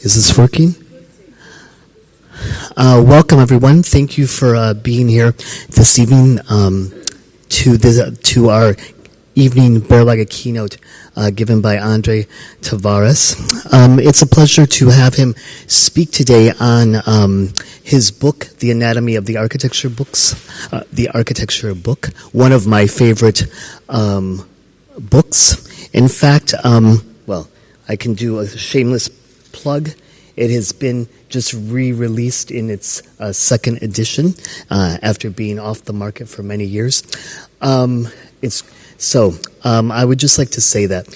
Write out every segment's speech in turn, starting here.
Is this working? Welcome, everyone. Thank you for being here this evening to our evening Borlaga keynote given by Andre Tavares. It's a pleasure to have him speak today on his book, The Anatomy of the Architecture the Architecture book, one of my favorite books. In fact, I can do a shameless plug. It has been just re-released in its second edition after being off the market for many years. I would just like to say that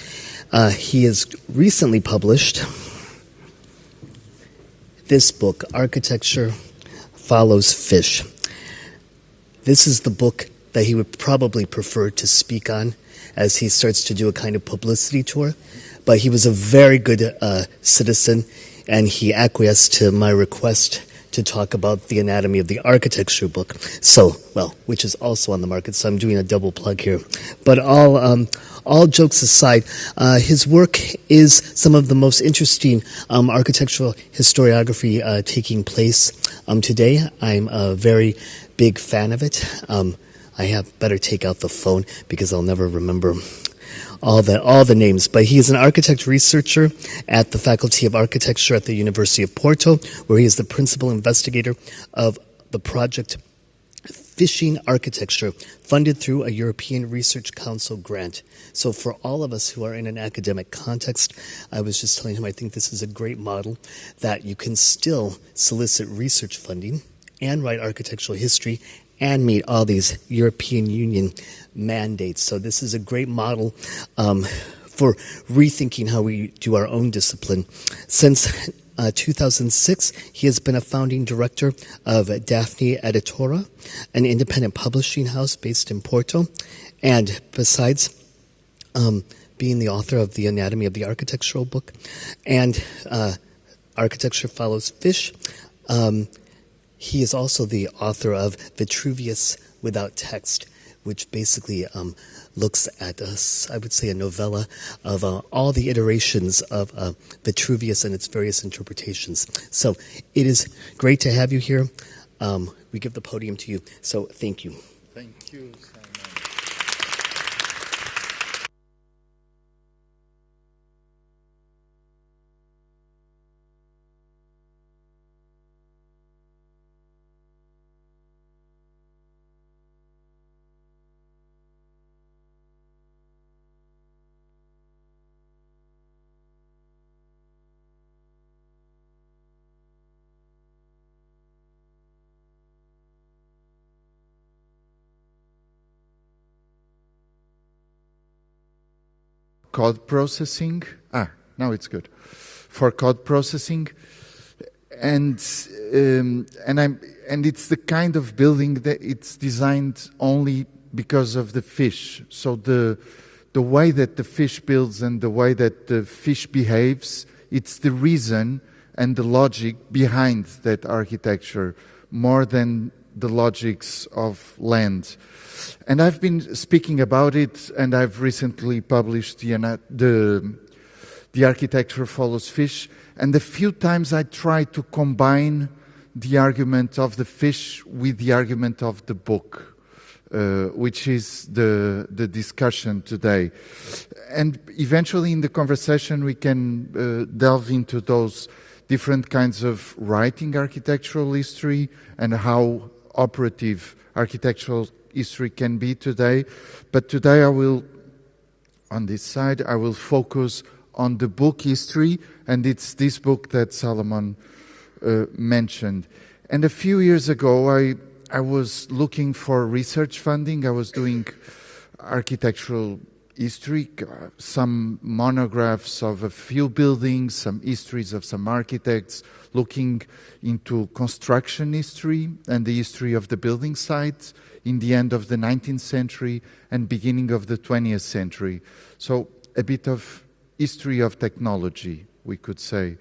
he has recently published this book, Architecture Follows Fish. This is the book that he would probably prefer to speak on as he starts to do a kind of publicity tour. But he was a very good citizen, and he acquiesced to my request to talk about The Anatomy of the Architecture book, which is also on the market, so I'm doing a double plug here. But all jokes aside, his work is some of the most interesting architectural historiography taking place today. I'm a very big fan of it. I have better take out the phone because I'll never remember all the names, but he is an architect researcher at the Faculty of Architecture at the University of Porto, where he is the principal investigator of the project Fishing Architecture, funded through a European Research Council grant. So for all of us who are in an academic context, I was just telling him I think this is a great model that you can still solicit research funding and write architectural history and meet all these European Union mandates. So this is a great model for rethinking how we do our own discipline. Since 2006, he has been a founding director of Daphne Editora, an independent publishing house based in Porto. And besides being the author of The Anatomy of the Architectural book and Architecture Follows Fish, he is also the author of Vitruvius Without Text, which basically looks at, I would say, a novella of all the iterations of Vitruvius and its various interpretations. So it is great to have you here. We give the podium to you. So thank you. Thank you, Simon. Code processing. Now it's good. For code processing, and it's the kind of building that it's designed only because of the fish. So the way that the fish builds and the way that the fish behaves, it's the reason and the logic behind that architecture more than the logics of land. And I've been speaking about it, and I've recently published the Architecture Follows Fish, and a few times I try to combine the argument of the fish with the argument of the book, which is the discussion today. And eventually in the conversation we can delve into those different kinds of writing architectural history and how operative architectural history can be today. But today on this side, I will focus on the book history, and it's this book that Salomon mentioned. And a few years ago, I was looking for research funding. I was doing architectural history, some monographs of a few buildings, some histories of some architects, looking into construction history and the history of the building sites in the end of the 19th century and beginning of the 20th century. So a bit of history of technology, we could say.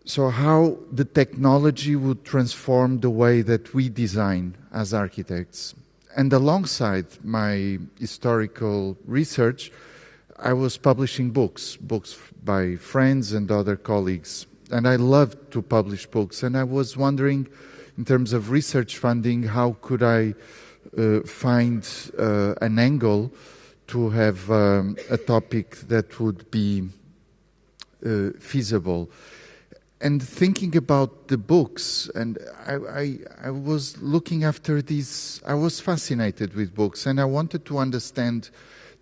So how the technology would transform the way that we design as architects. And alongside my historical research, I was publishing books by friends and other colleagues. And I loved to publish books. And I was wondering, in terms of research funding, how could I find an angle to have a topic that would be feasible. And thinking about the books, and I was looking after these, I was fascinated with books, and I wanted to understand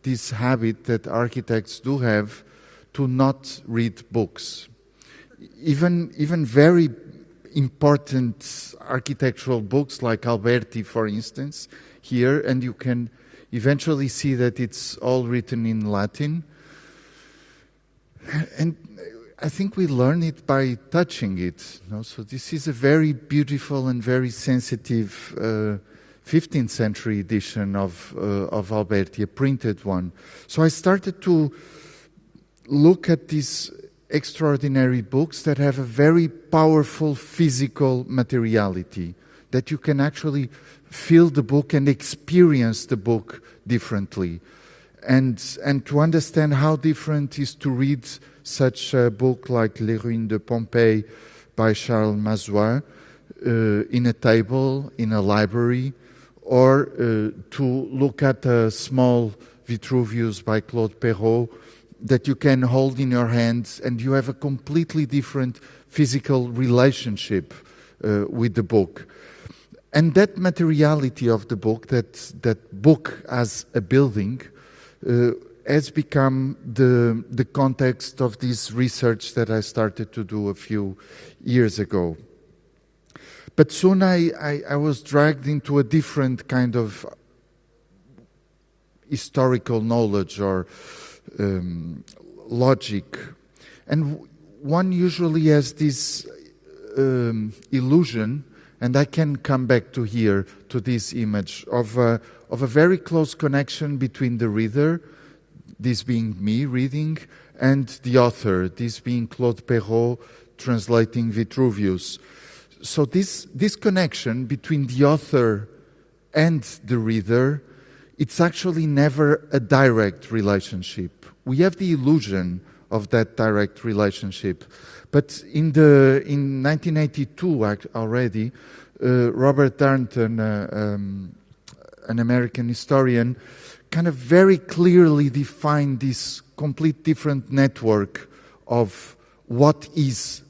this habit that architects do have to not read books. Even very important architectural books like Alberti, for instance, here, and you can eventually see that it's all written in Latin. And I think we learn it by touching it. So this is a very beautiful and very sensitive 15th century edition of Alberti, a printed one. So I started to look at these extraordinary books that have a very powerful physical materiality, that you can actually feel the book and experience the book differently. And to understand how different is to read such a book like Les Ruines de Pompeii by Charles Mazois in a table, in a library, or to look at a small Vitruvius by Claude Perrault that you can hold in your hands, and you have a completely different physical relationship with the book. And that materiality of the book, that book as a building, has become the context of this research that I started to do a few years ago. But soon I was dragged into a different kind of historical knowledge or logic. And one usually has this illusion, and I can come back to here, to this image, of a very close connection between the reader, this being me reading, and the author, this being Claude Perrault translating Vitruvius. So this connection between the author and the reader, it's actually never a direct relationship. We have the illusion of that direct relationship. But in 1982 already, Robert Darnton, an American historian, kind of very clearly defined this complete different network of what is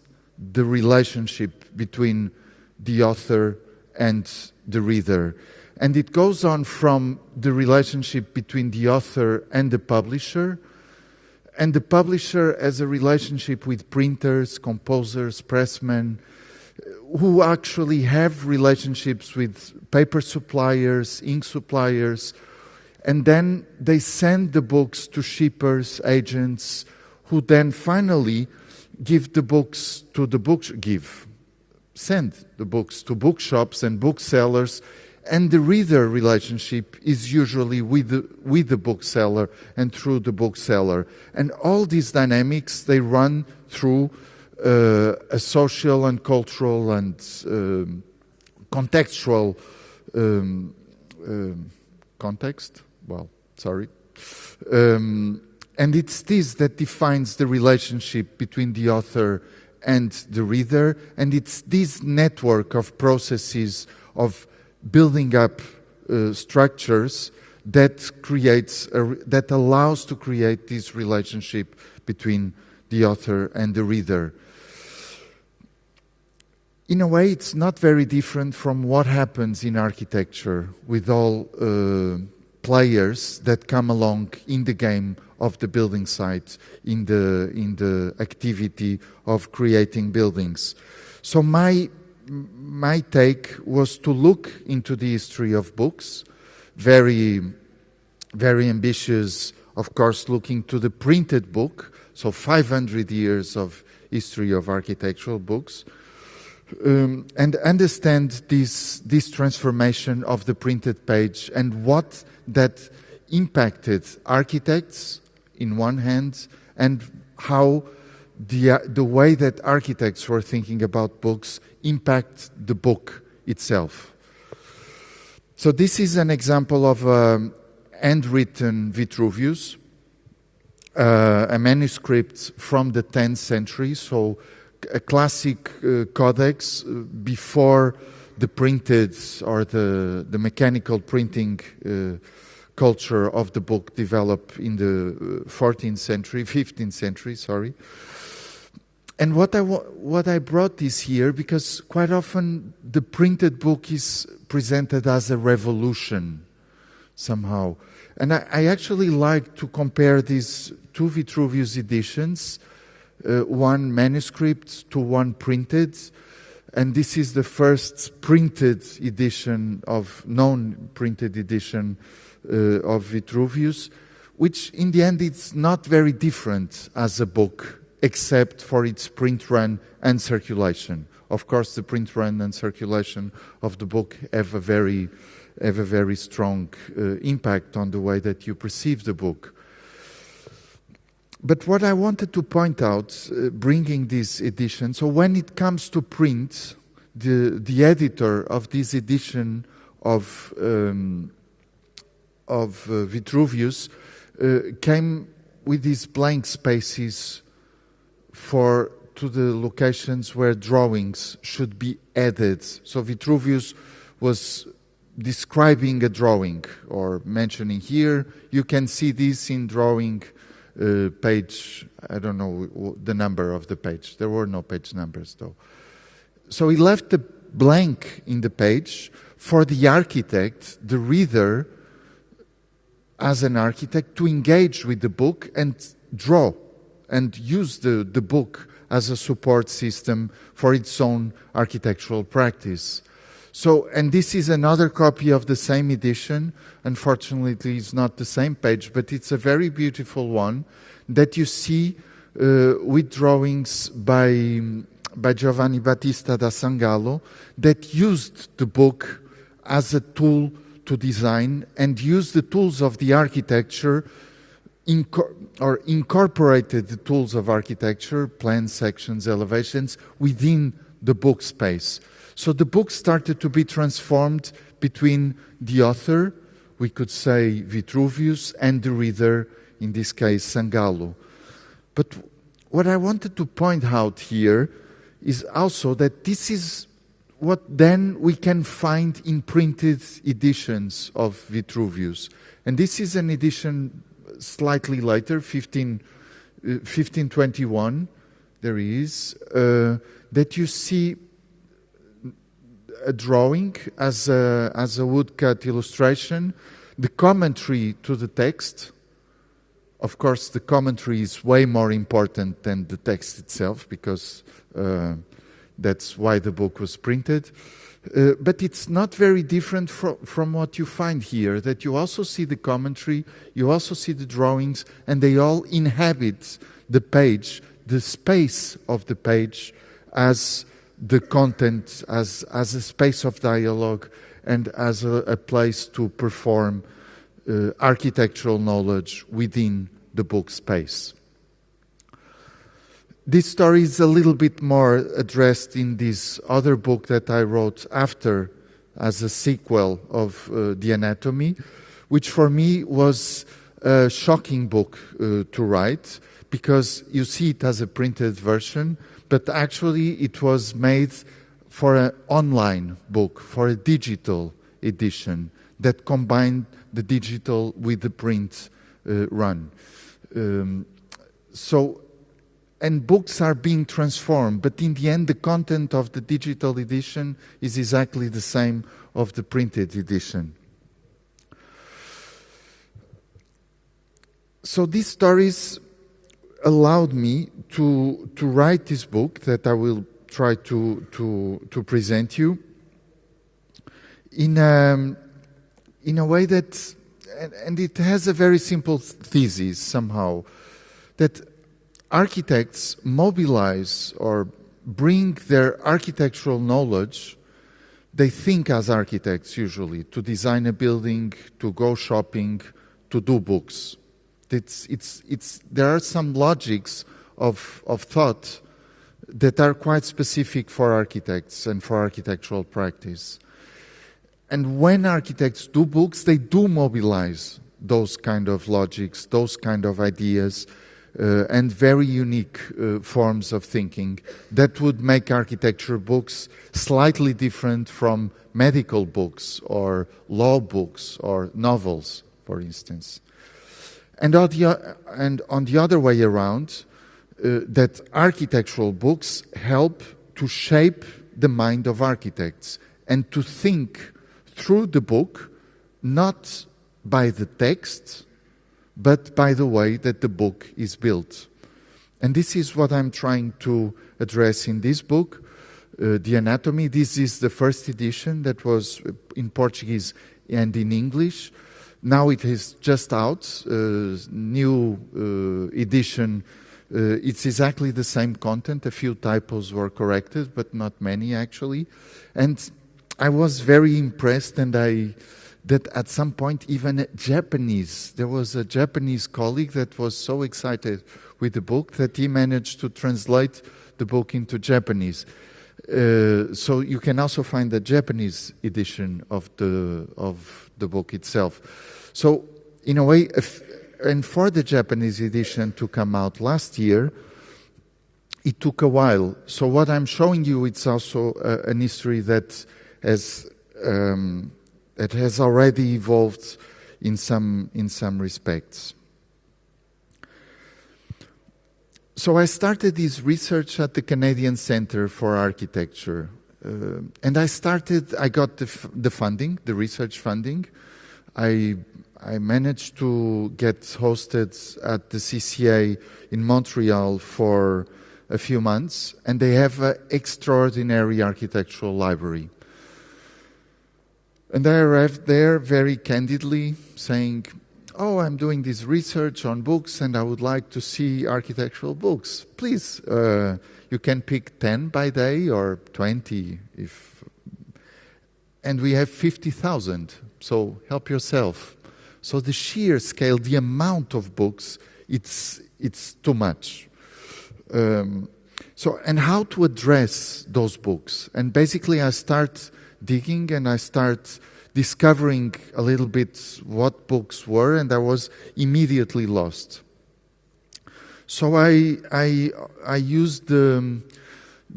the relationship between the author and the reader. And it goes on from the relationship between the author and the publisher as a relationship with printers, composers, pressmen, who actually have relationships with paper suppliers, ink suppliers, and then they send the books to shippers, agents, who then finally give the books to send the books to bookshops and booksellers, and the reader relationship is usually with the bookseller and through the bookseller. And all these dynamics, they run through a social and cultural and contextual context. And it's this that defines the relationship between the author and the reader, and it's this network of processes of building up structures that allows to create this relationship between the author and the reader. In a way, it's not very different from what happens in architecture with all players that come along in the game of the building site, in the activity of creating buildings. So my take was to look into the history of books, very, very ambitious, of course, looking to the printed book, so 500 years of history of architectural books, and understand this transformation of the printed page and what that impacted architects in one hand, and how the way that architects were thinking about books impact the book itself. So this is an example of a handwritten Vitruvius. a manuscript from the 10th century, so a classic codex before the printed or the mechanical printing culture of the book developed in the 15th century, sorry. And what I brought this here, because quite often the printed book is presented as a revolution somehow. And I actually like to compare these two Vitruvius editions, one manuscript to one printed. And this is the first printed edition known printed edition of Vitruvius, which in the end it's not very different as a book, except for its print run and circulation. Of course, the print run and circulation of the book have a very strong impact on the way that you perceive the book. But what I wanted to point out, bringing this edition, so when it comes to print, the editor of this edition of Vitruvius came with these blank spaces to the locations where drawings should be added. So Vitruvius was describing a drawing or mentioning here. You can see this in drawing page, I don't know the number of the page. There were no page numbers though. So he left the blank in the page for the architect, the reader, as an architect, to engage with the book and draw and use the book as a support system for its own architectural practice. So, and this is another copy of the same edition. Unfortunately, it's not the same page, but it's a very beautiful one that you see with drawings by Giovanni Battista da Sangallo that used the book as a tool to design and used the tools of the architecture or incorporated the tools of architecture, plans, sections, elevations, within the book space. So the book started to be transformed between the author, we could say Vitruvius, and the reader, in this case Sangallo. But what I wanted to point out here is also that this is what then we can find in printed editions of Vitruvius. And this is an edition slightly later, 1521, there is, that you see a drawing as a woodcut illustration, the commentary to the text. Of course, the commentary is way more important than the text itself, because that's why the book was printed. But it's not very different from what you find here, that you also see the commentary, you also see the drawings, and they all inhabit the page, the space of the page, as the content, as a space of dialogue, and as a place to perform architectural knowledge within the book space. This story is a little bit more addressed in this other book that I wrote after, as a sequel of The Anatomy, which for me was a shocking book to write, because you see it as a printed version, but actually it was made for an online book, for a digital edition that combined the digital with the print run. And books are being transformed, but in the end the content of the digital edition is exactly the same of the printed edition. So these stories allowed me to write this book that I will try to present you in a way that, and it has a very simple thesis somehow, that architects mobilize or bring their architectural knowledge. They think as architects usually, to design a building, to go shopping, to do books. There are some logics of thought that are quite specific for architects and for architectural practice. And when architects do books, they do mobilize those kind of logics, those kind of ideas, and very unique forms of thinking that would make architecture books slightly different from medical books or law books or novels, for instance. And on the other way around, that architectural books help to shape the mind of architects and to think through the book, not by the text, but by the way that the book is built. And this is what I'm trying to address in this book, The Anatomy. This is the first edition that was in Portuguese and in English. Now it is just out, new edition. It's exactly the same content. A few typos were corrected, but not many actually. And I was very impressed, and that at some point even there was a Japanese colleague that was so excited with the book that he managed to translate the book into Japanese. So you can also find the Japanese edition of the book itself. So in a way, and for the Japanese edition to come out last year, it took a while. So what I'm showing you, it's also an history that has already evolved in some respects. So I started this research at the Canadian Centre for Architecture, and I got the funding, the research funding. I managed to get hosted at the CCA in Montreal for a few months, and they have an extraordinary architectural library. And I arrived there very candidly saying, "Oh, I'm doing this research on books and I would like to see architectural books. Please, you can pick 10 by day or 20 and we have 50,000, so help yourself." So the sheer scale, the amount of books, it's too much. And how to address those books? And basically I start digging and I start discovering a little bit what books were, and I was immediately lost. So I used the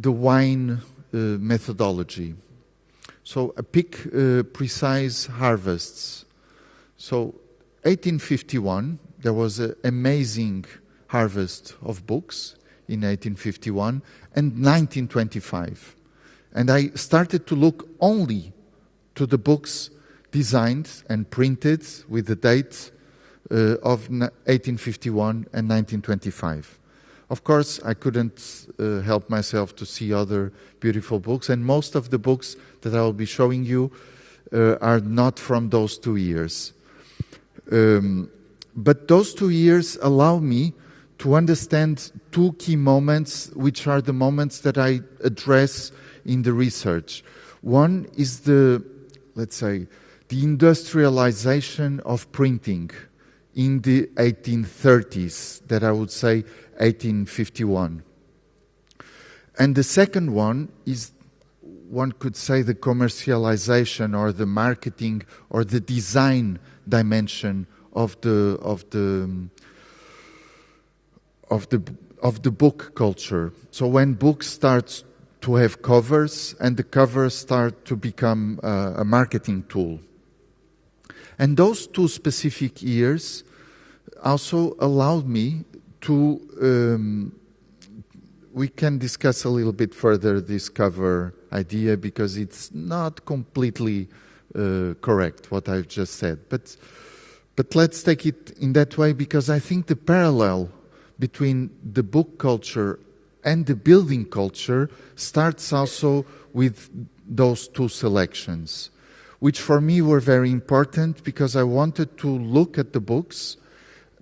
wine methodology. So I pick precise harvests. So 1851, there was an amazing harvest of books in 1851, and 1925. And I started to look only to the books designed and printed with the date of 1851 and 1925. Of course, I couldn't help myself to see other beautiful books, and most of the books that I will be showing you are not from those 2 years. But those 2 years allow me to understand two key moments, which are the moments that I address in the research. One is the industrialization of printing in the 1830s, that I would say 1851. And the second one is, one could say, the commercialization or the marketing or the design dimension of the book culture. So when books start to have covers, and the covers start to become a marketing tool. And those two specific years also allowed me to, we can discuss a little bit further this cover idea, because it's not completely correct what I've just said. But let's take it in that way, because I think the parallel between the book culture and the building culture starts also with those two selections, which for me were very important, because I wanted to look at the books,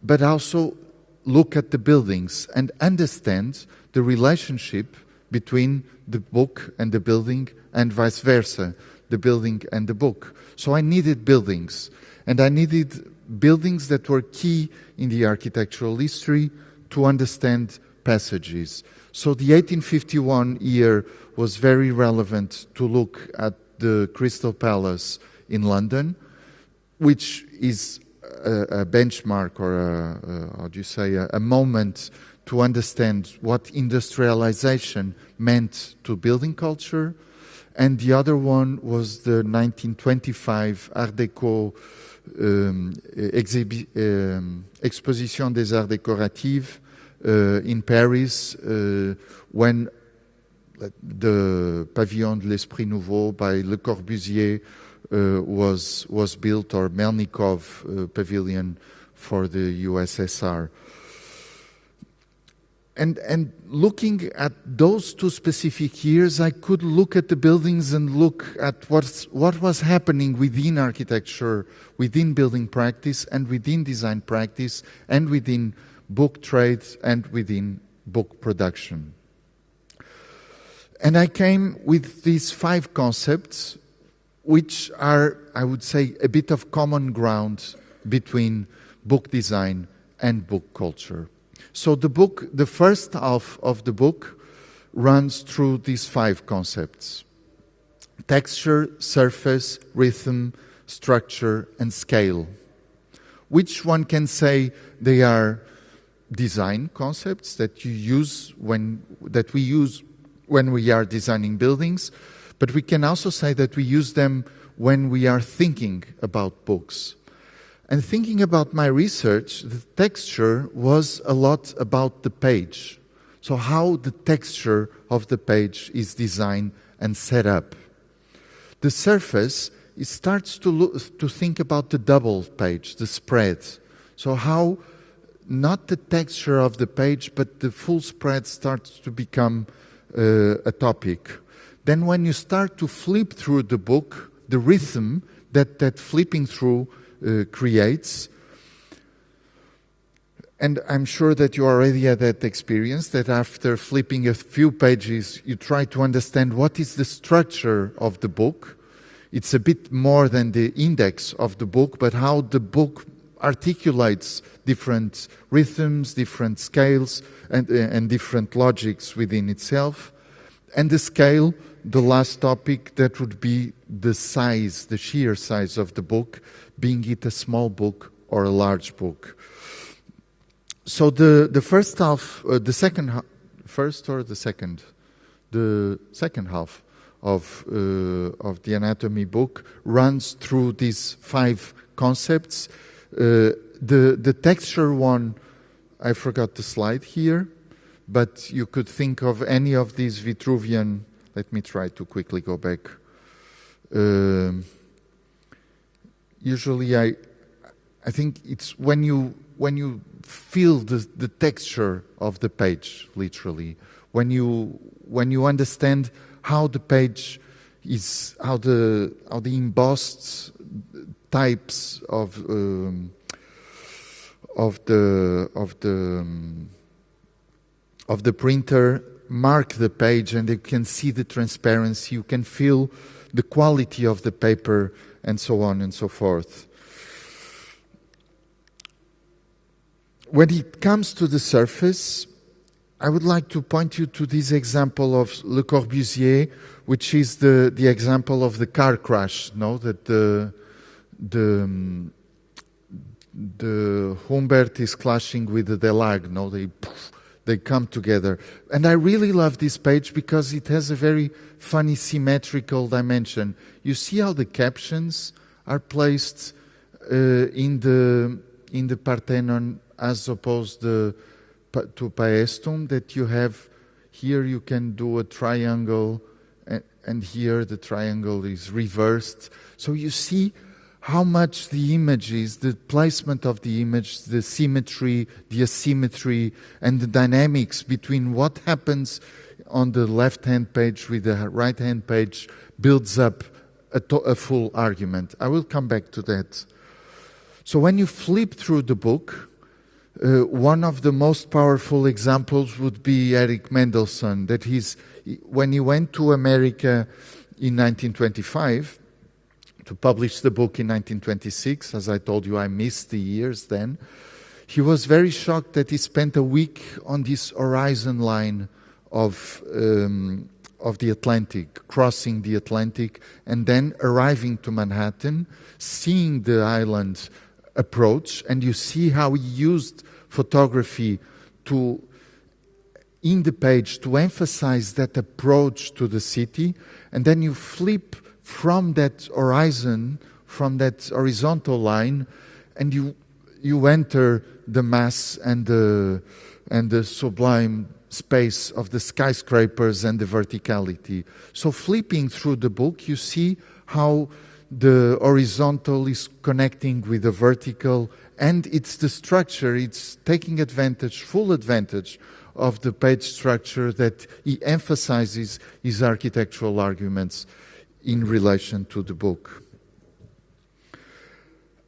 but also look at the buildings and understand the relationship between the book and the building, and vice versa, the building and the book. So I needed buildings, and I needed buildings that were key in the architectural history to understand passages. So the 1851 year was very relevant to look at the Crystal Palace in London, which is a benchmark or a moment to understand what industrialization meant to building culture. And the other one was the 1925 Art Deco Exposition des Arts Décoratifs in Paris, when the Pavillon de l'Esprit Nouveau by Le Corbusier was built, or Melnikov Pavilion for the USSR. And looking at those two specific years, I could look at the buildings and look at what was happening within architecture, within building practice, and within design practice, and within book trade, and within book production. And I came with these 5 concepts, which are, I would say, a bit of common ground between book design and book culture. So the first half of the book runs through these 5 concepts: texture, surface, rhythm, structure, and scale. Which one can say they are design concepts that we use when we are designing buildings, but we can also say that we use them when we are thinking about books. And thinking about my research, the texture was a lot about the page. So how the texture of the page is designed and set up. The surface, it starts to think about the double page, the spread. So how not the texture of the page, but the full spread starts to become a topic. Then when you start to flip through the book, the rhythm that flipping through creates. And I'm sure that you already had that experience, that after flipping a few pages, you try to understand what is the structure of the book. It's a bit more than the index of the book, but how the book articulates different rhythms, different scales, and different logics within itself. And the scale, the last topic, that would be the size, the sheer size of the book, being it a small book or a large book. So the first half, the second half of the anatomy book runs through these 5 concepts. The texture one, I forgot the slide here, but you could think of any of these Vitruvian. Let me try to quickly go back. Usually, I think it's when you feel the texture of the page, literally, when you understand how the page is, how the embossed types of the printer mark the page, and you can see the transparency, you can feel the quality of the paper, and so on and so forth. When it comes to the surface, I would like to point you to this example of Le Corbusier, which is the example of the car crash, no? That the Humbert is clashing with the Delague, no? They come together. And I really love this page because it has a very funny symmetrical dimension. You see how the captions are placed in the Parthenon as opposed to Paestum, that you have here. You can do a triangle, and here the triangle is reversed. So you see how much the images, the placement of the image, the symmetry, the asymmetry, and the dynamics between what happens on the left-hand page with the right-hand page builds up a full argument. I will come back to that. So when you flip through the book, one of the most powerful examples would be Erich Mendelsohn, that when he went to America in 1925, to publish the book in 1926, as I told you, I missed the years then. He was very shocked that he spent a week on this horizon line of the Atlantic, crossing the Atlantic, and then arriving to Manhattan, seeing the island approach, and you see how he used photography in the page to emphasize that approach to the city, and then you flip from that horizon, from that horizontal line, and you enter the mass and the sublime space of the skyscrapers and the verticality. So flipping through the book, you see how the horizontal is connecting with the vertical, and it's the structure, it's taking advantage, full advantage of the page structure that he emphasizes his architectural arguments in relation to the book.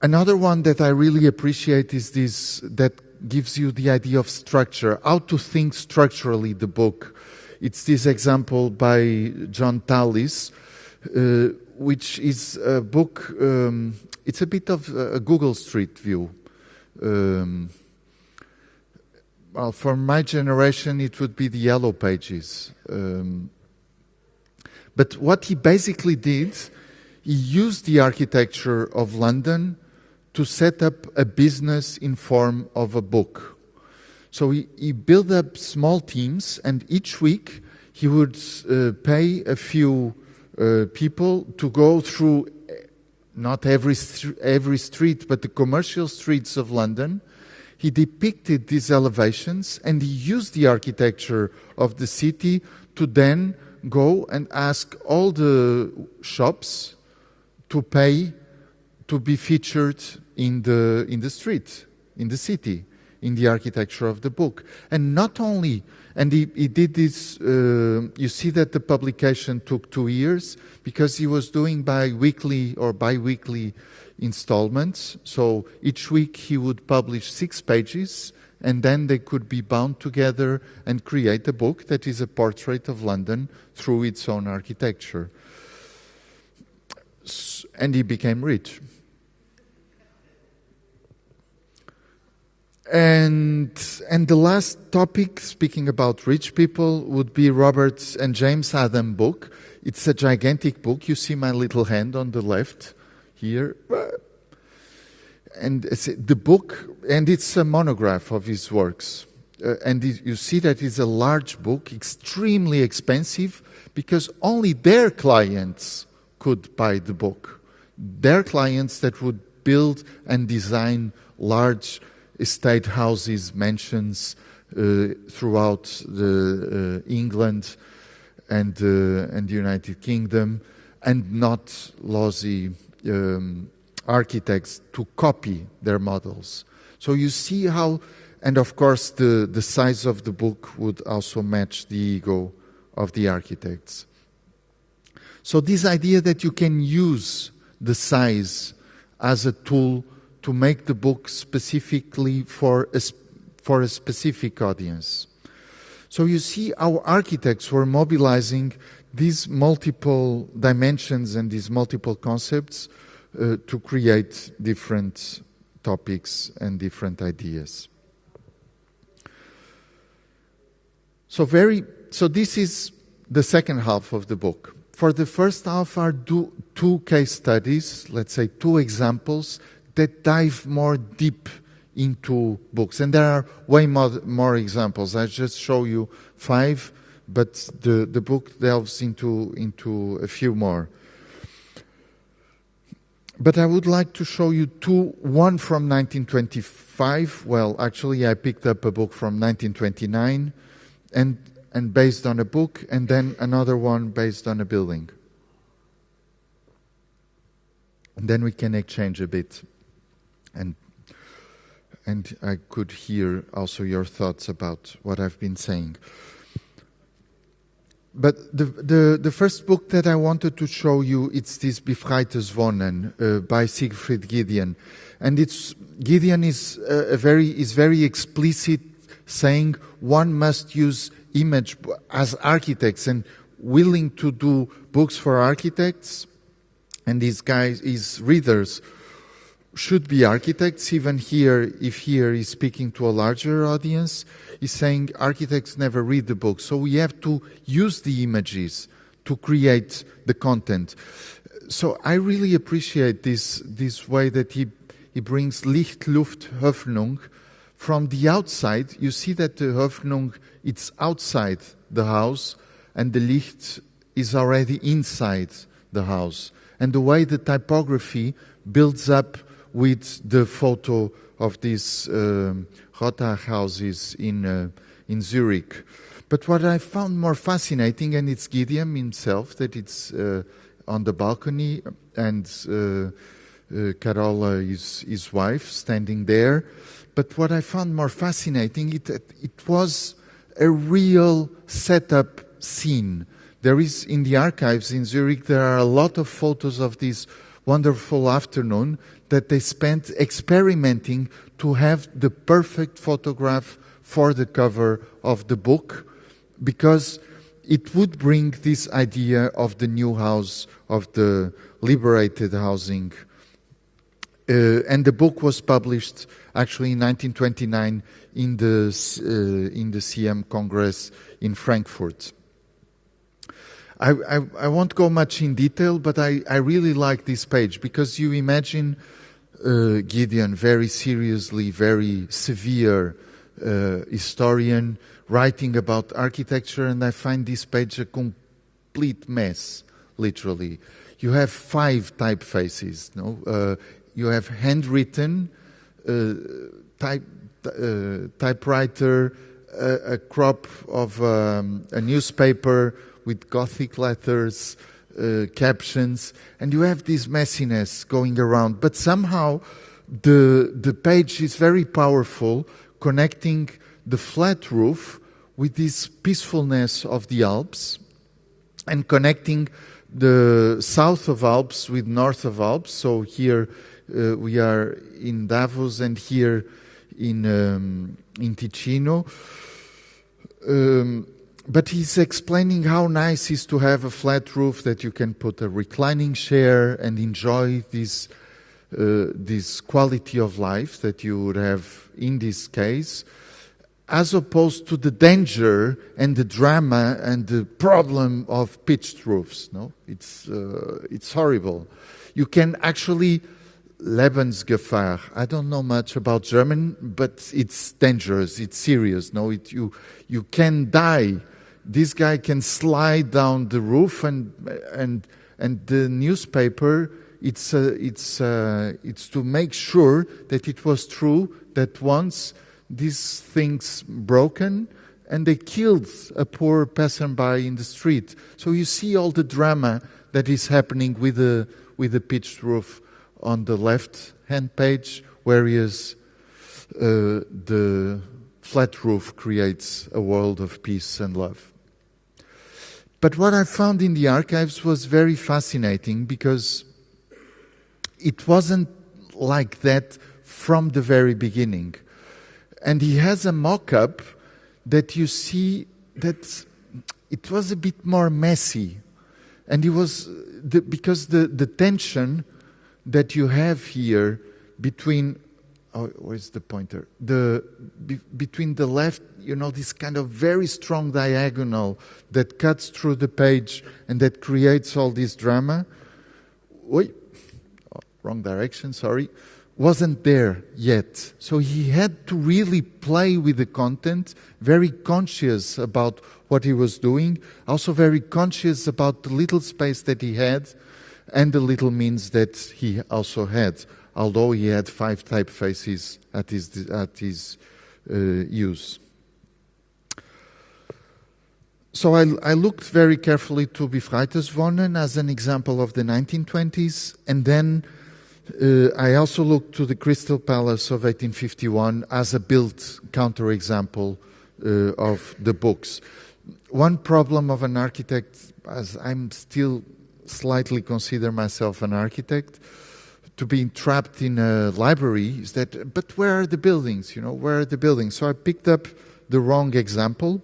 Another one that I really appreciate is this, that gives you the idea of structure, how to think structurally the book. It's this example by John Tallis, which is a book, it's a bit of a Google Street View. Well, for my generation, it would be the Yellow Pages. But what he basically did, he used the architecture of London to set up a business in form of a book. So he built up small teams, and each week he would pay a few people to go through not every street, but the commercial streets of London. He depicted these elevations, and he used the architecture of the city to then go and ask all the shops to pay to be featured in the street, in the city, in the architecture of the book. And not only, and he did this, you see that the publication took 2 years because he was doing bi-weekly installments. So each week he would publish 6 pages, and then they could be bound together and create a book that is a portrait of London through its own architecture. And he became rich. And the last topic, speaking about rich people, would be Robert and James Adam book. It's a gigantic book. You see my little hand on the left here. And the book, and it's a monograph of his works. And you see that it's a large book, extremely expensive, because only their clients could buy the book. Their clients that would build and design large estate houses, mansions throughout England and the United Kingdom, and not lousy architects to copy their models. So you see how, and of course the size of the book would also match the ego of the architects. So this idea that you can use the size as a tool to make the book specifically for a specific audience. So you see how architects were mobilizing these multiple dimensions and these multiple concepts to create different topics and different ideas. So this is the second half of the book. For the first half are two case studies, let's say 2 examples that dive more deep into books. And there are way more examples. I just show you 5, but the book delves into a few more. But I would like to show you 2, one from 1925. Well, actually I picked up a book from 1929 and based on a book, and then another one based on a building. And then we can exchange a bit. And I could hear also your thoughts about what I've been saying. But the first book that I wanted to show you, it's this Befreites Wohnen by Siegfried Giedion. And Giedion is very explicit, saying one must use image as architects and willing to do books for architects. And these guys, his readers, should be architects. Even here, if here he's speaking to a larger audience, he's saying architects never read the book. So we have to use the images to create the content. So I really appreciate this way that he he brings Licht, Luft, Hoffnung. From the outside, you see that the Hoffnung, it's outside the house, and the Licht is already inside the house. And the way the typography builds up with the photo of these Rotach houses in Zurich. But what I found more fascinating, and it's Gideon himself, that it's on the balcony, and Carola, his wife, standing there. But what I found more fascinating, it was a real setup scene. There is, in the archives in Zurich, there are a lot of photos of this wonderful afternoon that they spent experimenting to have the perfect photograph for the cover of the book, because it would bring this idea of the new house, of the liberated housing. And the book was published actually in 1929 in the CM Congress in Frankfurt. I won't go much in detail, but I really like this page, because you imagine Gideon, very seriously, very severe historian, writing about architecture, and I find this page a complete mess, literally. You have 5 typefaces, no? You have handwritten, typewriter, a crop of a newspaper with Gothic letters, captions, and you have this messiness going around. But somehow the page is very powerful, connecting the flat roof with this peacefulness of the Alps, and connecting the south of Alps with north of Alps. So here we are in Davos, and here in Ticino. But he's explaining how nice it is to have a flat roof that you can put a reclining chair and enjoy this quality of life that you would have in this case, as opposed to the danger and the drama and the problem of pitched roofs. No, it's horrible. You can actually Lebensgefahr. I don't know much about German, but it's dangerous. It's serious. No, you can die. This guy can slide down the roof, and the newspaper. It's to make sure that it was true that once these things broken and they killed a poor passerby in the street. So you see all the drama that is happening with the pitched roof on the left-hand page, whereas the flat roof creates a world of peace and love. But what I found in the archives was very fascinating, because it wasn't like that from the very beginning. And he has a mock-up that you see that it was a bit more messy. And it was because the tension that you have here between, where's the pointer? Between the left, this kind of very strong diagonal that cuts through the page and that creates all this drama. Wrong direction, sorry. Wasn't there yet. So he had to really play with the content, very conscious about what he was doing, also very conscious about the little space that he had and the little means that he also had, although he had 5 typefaces at his use. So I looked very carefully to Befreites-Wohnen as an example of the 1920s, and then I also looked to the Crystal Palace of 1851 as a built counterexample of the books. One problem of an architect, as I'm still slightly consider myself an architect, to be trapped in a library is that, but where are the buildings? Where are the buildings? So I picked up the wrong example,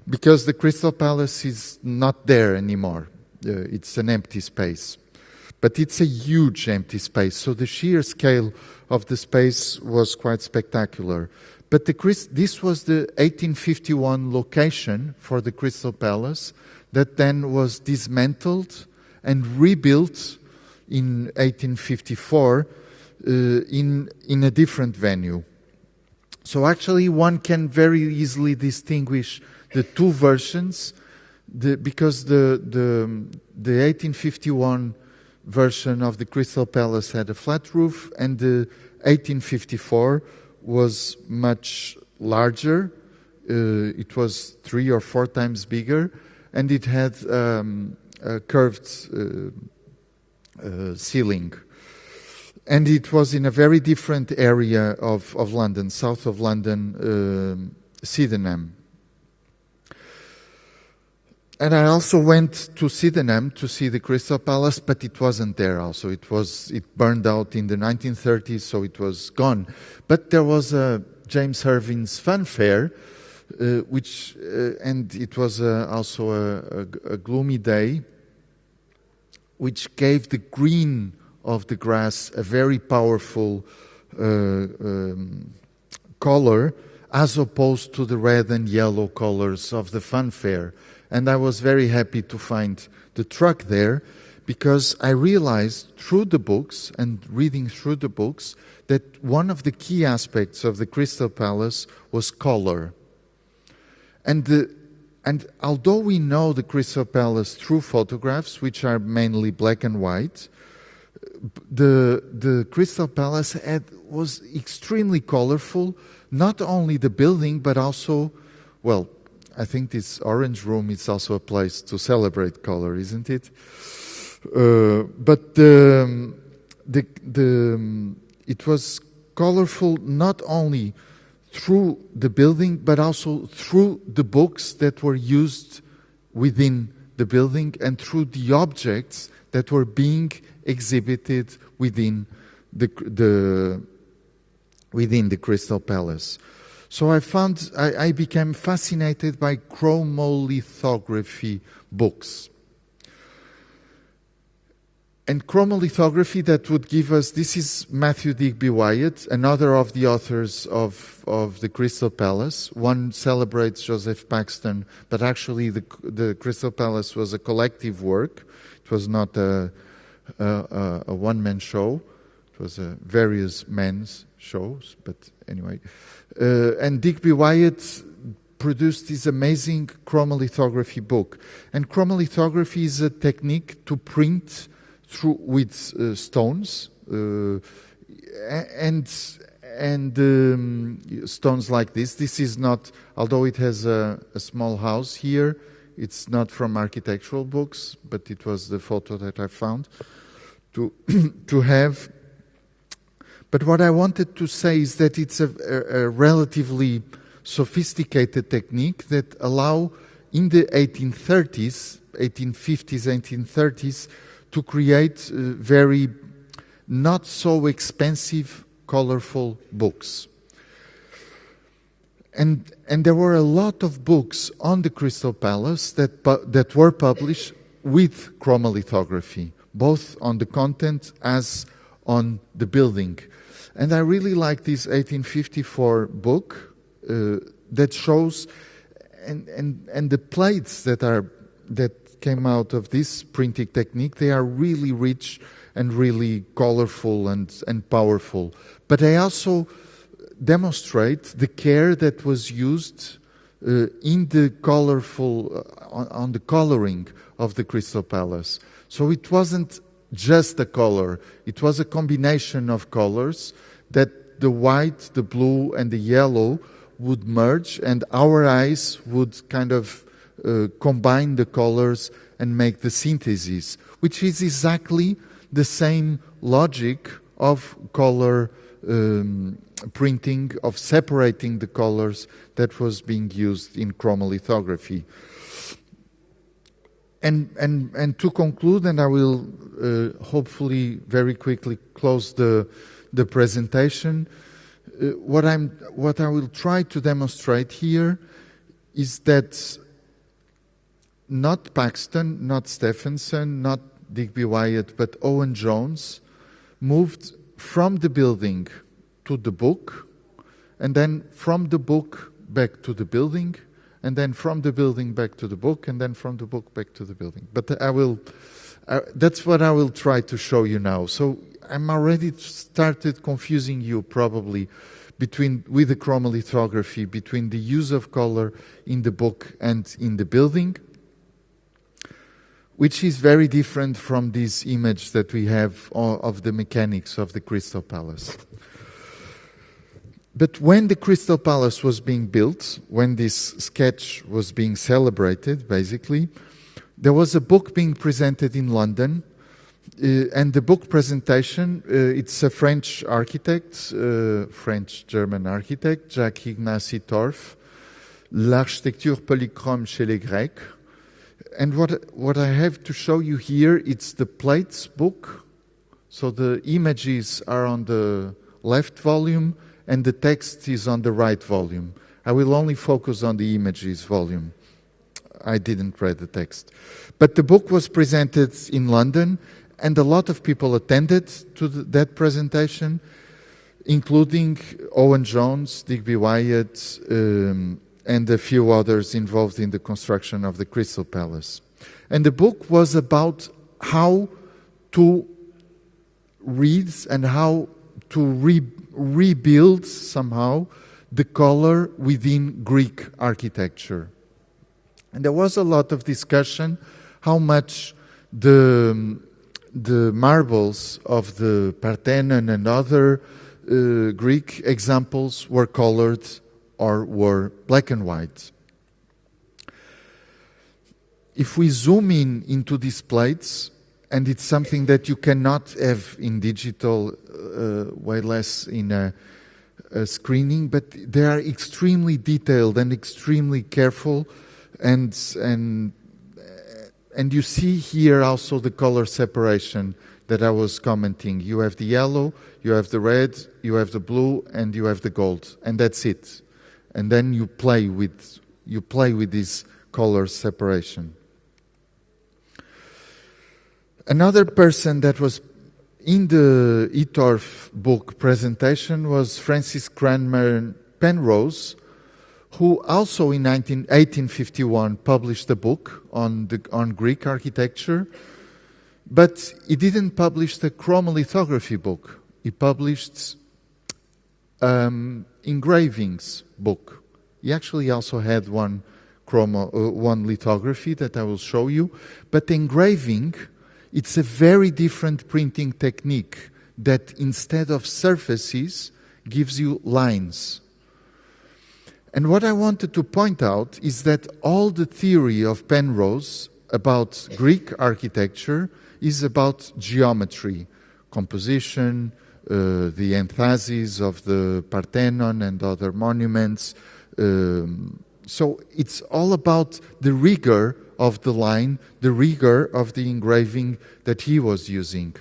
because the Crystal Palace is not there anymore. It's an empty space. But it's a huge empty space, so the sheer scale of the space was quite spectacular. But this was the 1851 location for the Crystal Palace that then was dismantled and rebuilt in 1854 in a different venue. So actually one can very easily distinguish the two versions, because the 1851 version of the Crystal Palace had a flat roof, and the 1854 was much larger. It was 3 or 4 times bigger, and it had a curved ceiling. And it was in a very different area of London, south of London, Sydenham. And I also went to Sydenham to see the Crystal Palace, but it wasn't there also. It burned out in the 1930s, so it was gone. But there was a James Irving's Fun Fair, and it was also a gloomy day, which gave the green of the grass a very powerful color, as opposed to the red and yellow colors of the Fun Fair. And I was very happy to find the truck there, because I realized through the books and reading through the books that one of the key aspects of the Crystal Palace was color. And although we know the Crystal Palace through photographs, which are mainly black and white, the Crystal Palace was extremely colorful, not only the building, but also, well, I think this orange room is also a place to celebrate color, isn't it? But it was colorful not only through the building, but also through the books that were used within the building and through the objects that were being exhibited within the Crystal Palace. So I became fascinated by chromolithography books. And chromolithography, that would give us, this is Matthew Digby Wyatt, another of the authors of the Crystal Palace. One celebrates Joseph Paxton, but actually the Crystal Palace was a collective work. It was not a one-man show. It was various men's shows, but anyway. And Digby Wyatt produced this amazing chromolithography book. And chromolithography is a technique to print with stones and stones like this. This is not, although it has a small house here, it's not from architectural books, but it was the photo that I found to have. But what I wanted to say is that it's a relatively sophisticated technique that allow in the 1850s, 1830s, to create very not so expensive, colorful books. And there were a lot of books on the Crystal Palace that were published with chromolithography, both on the content as on the building. And I really like this 1854 book that shows, and the plates that came out of this printing technique, they are really rich and really colorful and powerful. But they also demonstrate the care that was used in the colorful, on the coloring of the Crystal Palace. So it wasn't just a color, it was a combination of colors that the white, the blue, and the yellow would merge, and our eyes would kind of combine the colors and make the synthesis, which is exactly the same logic of color printing, of separating the colors that was being used in chromolithography. And to conclude, and I will hopefully very quickly close the presentation, what I will try to demonstrate here is that not Paxton, not Stephenson, not Digby Wyatt, but Owen Jones moved from the building to the book, and then from the book back to the building, and then from the building back to the book, and then from the book back to the building. But I will That's what I will try to show you now. So I'm already started confusing you probably with the chromolithography, between the use of color in the book and in the building, which is very different from this image that we have of the mechanics of the Crystal Palace. But when the Crystal Palace was being built, when this sketch was being celebrated, basically, there was a book being presented in London, and the book presentation, it's a French architect, French-German architect, Jacques-Ignace Torf, L'architecture polychrome chez les Grecs. And what I have to show you here, it's the plates book. So the images are on the left volume, and the text is on the right volume. I will only focus on the images volume. I didn't read the text. But the book was presented in London, and a lot of people attended to that presentation, including Owen Jones, Digby Wyatt, and a few others involved in the construction of the Crystal Palace. And the book was about how to read and how to rebuild somehow the color within Greek architecture. And there was a lot of discussion how much the marbles of the Parthenon and other Greek examples were colored or were black and white. If we zoom into these plates, and it's something that you cannot have in digital, way less in a screening, but they are extremely detailed and extremely careful, and you see here also the color separation that I was commenting. You have the yellow, you have the red, you have the blue, and you have the gold, and that's it. And then you play with this color separation. Another person that was in the Etorf book presentation was Francis Cranmer Penrose, who also in 1851 published a book on Greek architecture, but he didn't publish the chromolithography book. He published engravings book. He actually also had one lithography that I will show you, but engraving, it's a very different printing technique that instead of surfaces gives you lines. And what I wanted to point out is that all the theory of Penrose about Greek architecture is about geometry, composition, the enthases of the Parthenon and other monuments. So it's all about the rigor of the line, the rigor of the engraving that he was using.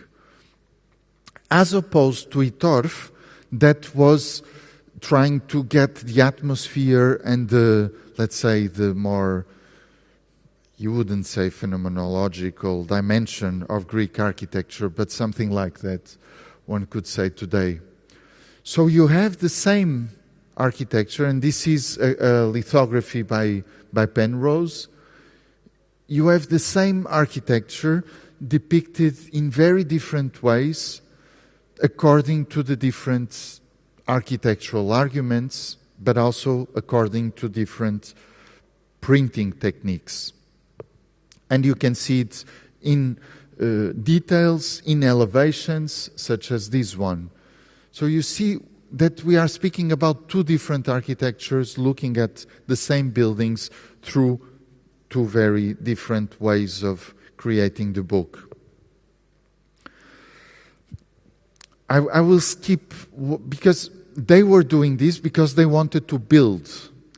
As opposed to Etorf, that was trying to get the atmosphere and the, let's say, the more, you wouldn't say phenomenological dimension of Greek architecture, but something like that, one could say today. So you have the same architecture, and this is a lithography by Penrose. You have the same architecture depicted in very different ways according to the different architectural arguments, but also according to different printing techniques. And you can see it in details, in elevations, such as this one. So you see that we are speaking about two different architectures looking at the same buildings through two very different ways of creating the book. I will skip, because they were doing this because they wanted to build,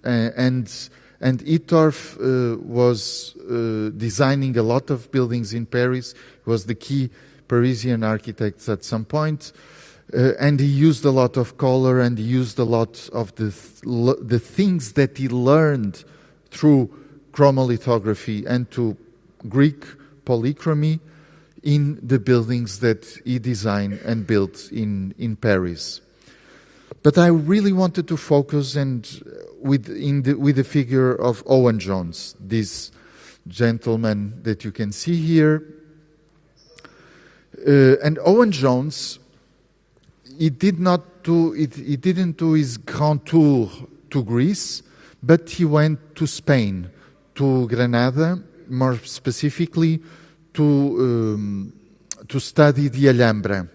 and Etorf was designing a lot of buildings in Paris. He was the key Parisian architect at some point, and he used a lot of color, and he used a lot of the things that he learned through chromolithography and to Greek polychromy in the buildings that he designed and built in Paris. But I really wanted to focus with the figure of Owen Jones, this gentleman that you can see here. And Owen Jones, he didn't do his grand tour to Greece, but he went to Spain, to Granada, more specifically to study the Alhambra.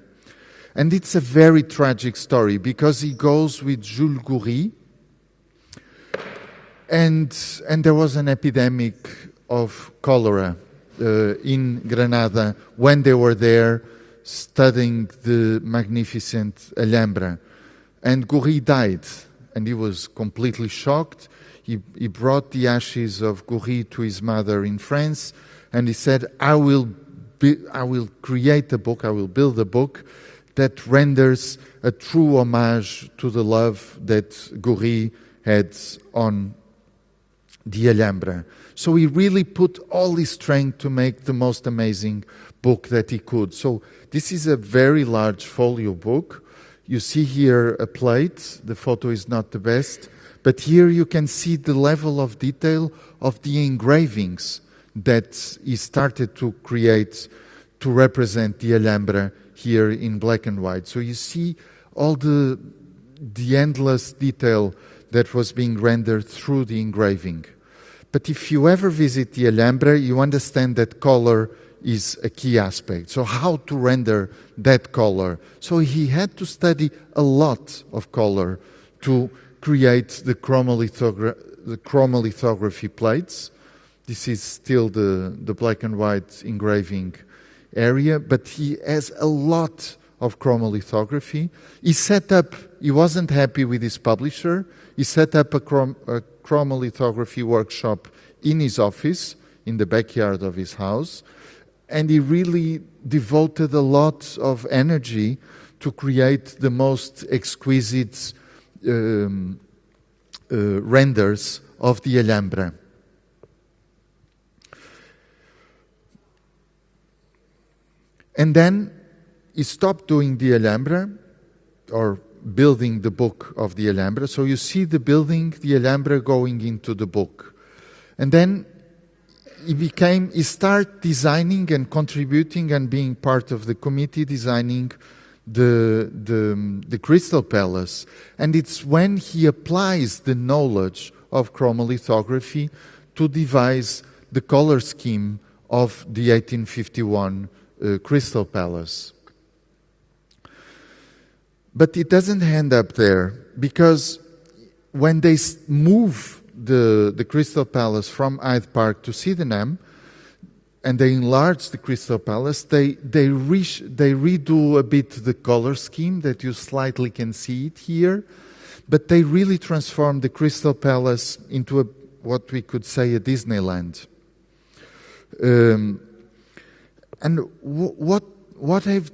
And it's a very tragic story because he goes with Jules Goury, and there was an epidemic of cholera in Granada when they were there studying the magnificent Alhambra. And Goury died, and he was completely shocked. He brought the ashes of Goury to his mother in France, and he said, I will create a book, I will build a book that renders a true homage to the love that Goury had on the Alhambra. So he really put all his strength to make the most amazing book that he could. So this is a very large folio book. You see here a plate. The photo is not the best, but here you can see the level of detail of the engravings that he started to create to represent the Alhambra here in black and white. So you see all the endless detail that was being rendered through the engraving. But if you ever visit the Alhambra, you understand that color is a key aspect. So how to render that color? So he had to study a lot of color to create the chromolithography plates. This is still the black and white engraving area, but he has a lot of chromolithography. He wasn't happy with his publisher. He set up a chromolithography workshop in his office, in the backyard of his house, and he really devoted a lot of energy to create the most exquisite renders of the Alhambra. And then he stopped doing the Alhambra, or building the book of the Alhambra. So you see the building, the Alhambra going into the book. And then he started designing and contributing and being part of the committee designing the Crystal Palace. And it's when he applies the knowledge of chromolithography to devise the color scheme of the 1851 Crystal Palace. But it doesn't end up there, because when they move the Crystal Palace from Hyde Park to Sydenham, and they enlarge the Crystal Palace, they redo a bit the color scheme that you slightly can see it here, but they really transform the Crystal Palace into what we could say a Disneyland. And what have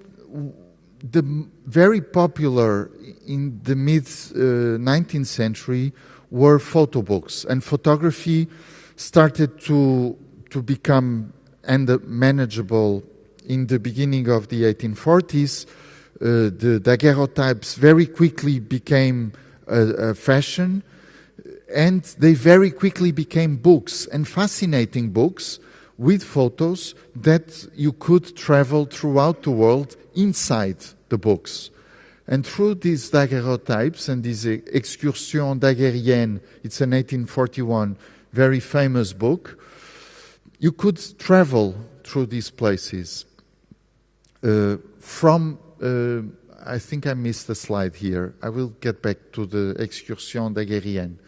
the very popular in the mid-19th century were photo books, and photography started to become manageable in the beginning of the 1840s. The daguerreotypes very quickly became a fashion, and they very quickly became books, and fascinating books with photos that you could travel throughout the world inside the books. And through these daguerreotypes and this Excursion daguerrienne, it's an 1841 very famous book, you could travel through these places. I think I missed a slide here. I will get back to the Excursion daguerrienne.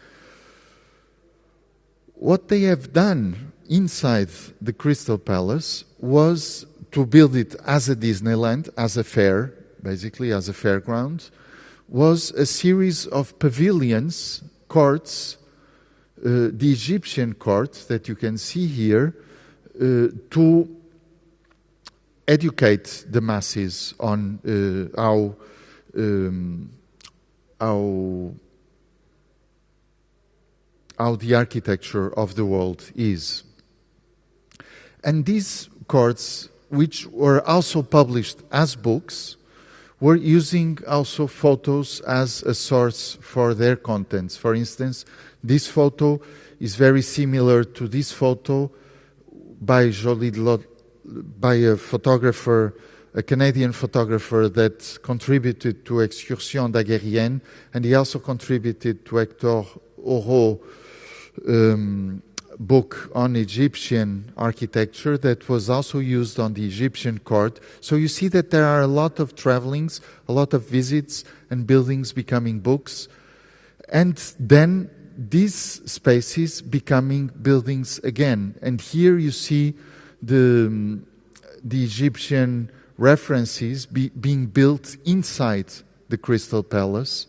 What they have done inside the Crystal Palace was to build it as a Disneyland, as a fair, basically as a fairground, was a series of pavilions, courts, the Egyptian court that you can see here, to educate the masses on how the architecture of the world is. And these courts, which were also published as books, were using also photos as a source for their contents. For instance, this photo is very similar to this photo by a photographer a Canadian photographer that contributed to Excursion daguerrienne, and he also contributed to Hector Aurot book on Egyptian architecture that was also used on the Egyptian court. So you see that there are a lot of travelings, a lot of visits, and buildings becoming books. And then these spaces becoming buildings again. And here you see the Egyptian references being built inside the Crystal Palace.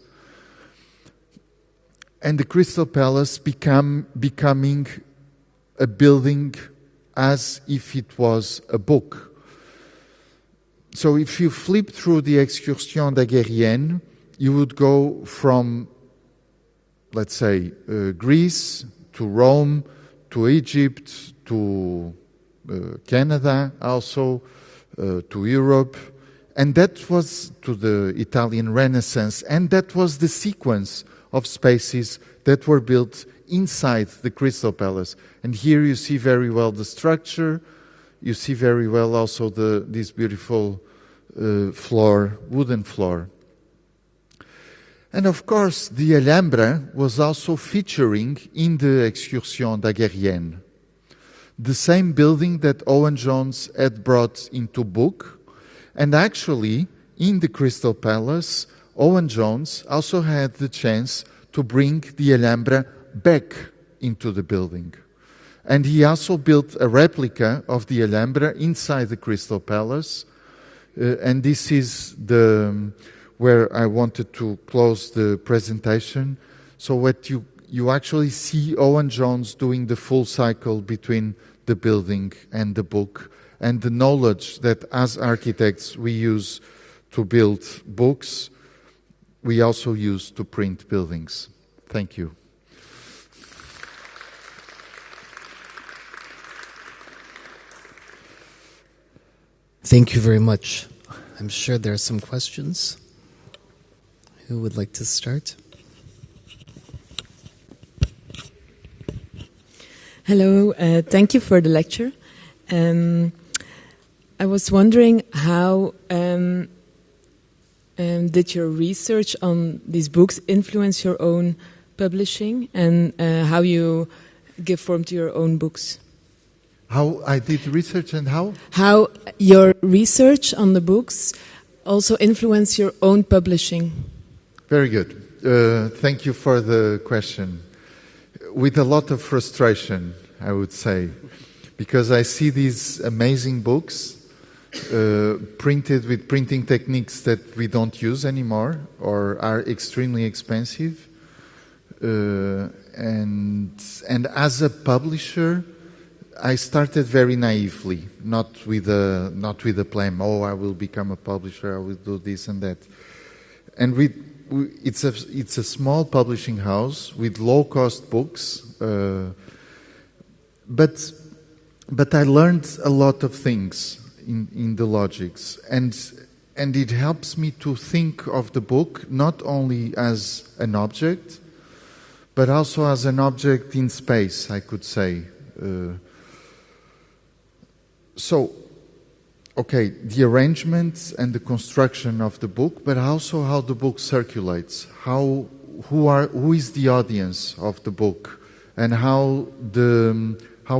And the Crystal Palace becoming a building as if it was a book. So if you flip through the Excursion daguerrienne, you would go from, let's say, Greece to Rome, to Egypt, to Canada also, to Europe, and that was to the Italian Renaissance, and that was the sequence of spaces that were built inside the Crystal Palace. And here you see very well the structure, you see very well also this beautiful floor, wooden floor. And of course, the Alhambra was also featuring in the Excursion daguerrienne. The same building that Owen Jones had brought into book. And actually, in the Crystal Palace, Owen Jones also had the chance to bring the Alhambra back into the building. And he also built a replica of the Alhambra inside the Crystal Palace. And this is where I wanted to close the presentation. So what you actually see Owen Jones doing the full cycle between the building and the book, and the knowledge that as architects we use to build books, we also use to print buildings. Thank you. Thank you very much. I'm sure there are some questions. Who would like to start? Hello, thank you for the lecture. I was wondering how did your research on these books influence your own publishing, and how you give form to your own books? How I did research and how? How your research on the books also influenced your own publishing. Very good. Thank you for the question. With a lot of frustration, I would say, because I see these amazing books printed with printing techniques that we don't use anymore or are extremely expensive. And as a publisher, I started very naively, not with a plan. Oh, I will become a publisher. I will do this and that. And it's a small publishing house with low-cost books, but I learned a lot of things in the logics, and it helps me to think of the book not only as an object, but also as an object in space, I could say. So, okay, the arrangement and the construction of the book, but also how the book circulates, who is the audience of the book, and how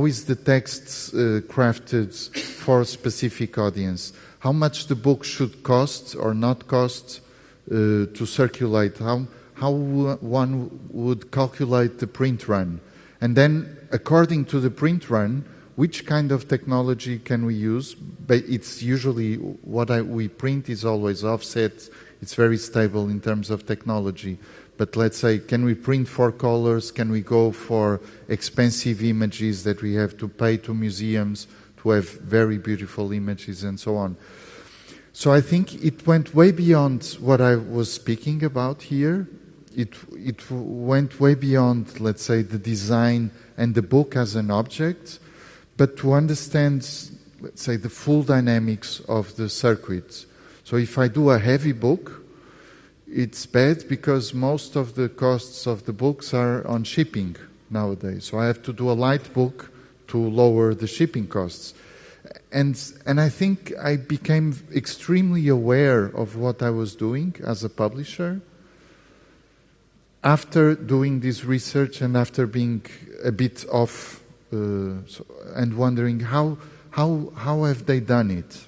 is the text crafted for a specific audience, how much the book should cost or not cost to circulate, how one would calculate the print run, and then according to the print run, which kind of technology can we use? But it's usually what we print is always offset. It's very stable in terms of technology. But let's say, can we print 4 colors? Can we go for expensive images that we have to pay to museums to have very beautiful images and so on? So I think it went way beyond what I was speaking about here. It went way beyond, let's say, the design and the book as an object, but to understand, let's say, the full dynamics of the circuit. So if I do a heavy book, it's bad because most of the costs of the books are on shipping nowadays. So I have to do a light book to lower the shipping costs. And I think I became extremely aware of what I was doing as a publisher after doing this research and after being a bit off and wondering how have they done it.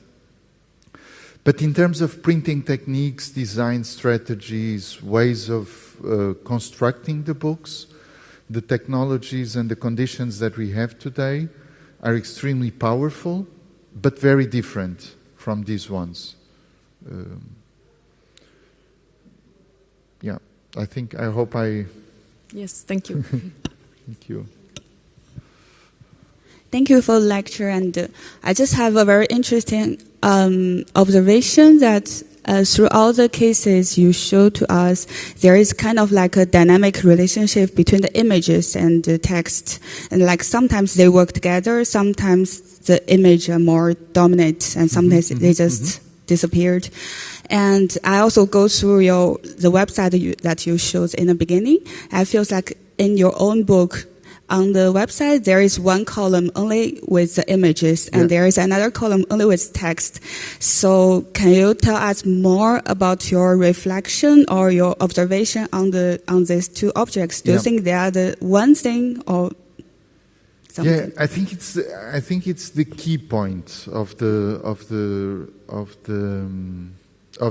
But in terms of printing techniques, design strategies, ways of constructing the books, the technologies and the conditions that we have today are extremely powerful, but very different from these ones. I hope I... Yes, thank you. Thank you. Thank you for the lecture, and I just have a very interesting observation that through all the cases you show to us, there is kind of like a dynamic relationship between the images and the text, and like sometimes they work together, sometimes the image are more dominant, and sometimes they just disappeared. And I also go through the website that you showed in the beginning. I feel like in your own book, on the website, there is one column only with the images, and there is another column only with text. So can you tell us more about your reflection or your observation on these two objects? Do you think they are the one thing or something? Yeah, I think it's the key point of the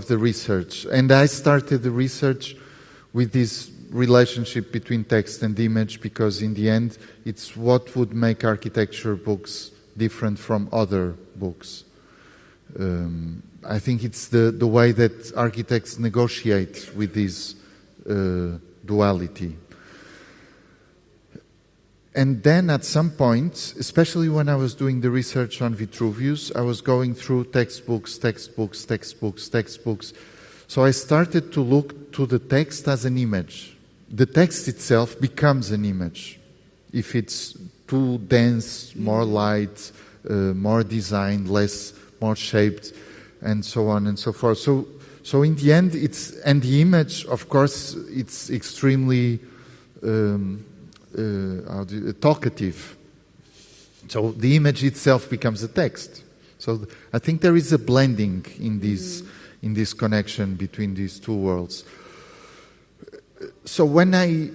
research. And I started the research with this relationship between text and image, because in the end it's what would make architecture books different from other books. I think it's the way that architects negotiate with this duality. And then at some point, especially when I was doing the research on Vitruvius, I was going through textbooks. So I started to look to the text as an image. The text itself becomes an image. If it's too dense, more light, more designed, more shaped, and so on and so forth. So in the end, and the image, of course, it's extremely talkative. So the image itself becomes a text. So I think there is a blending in this connection between these two worlds. So when I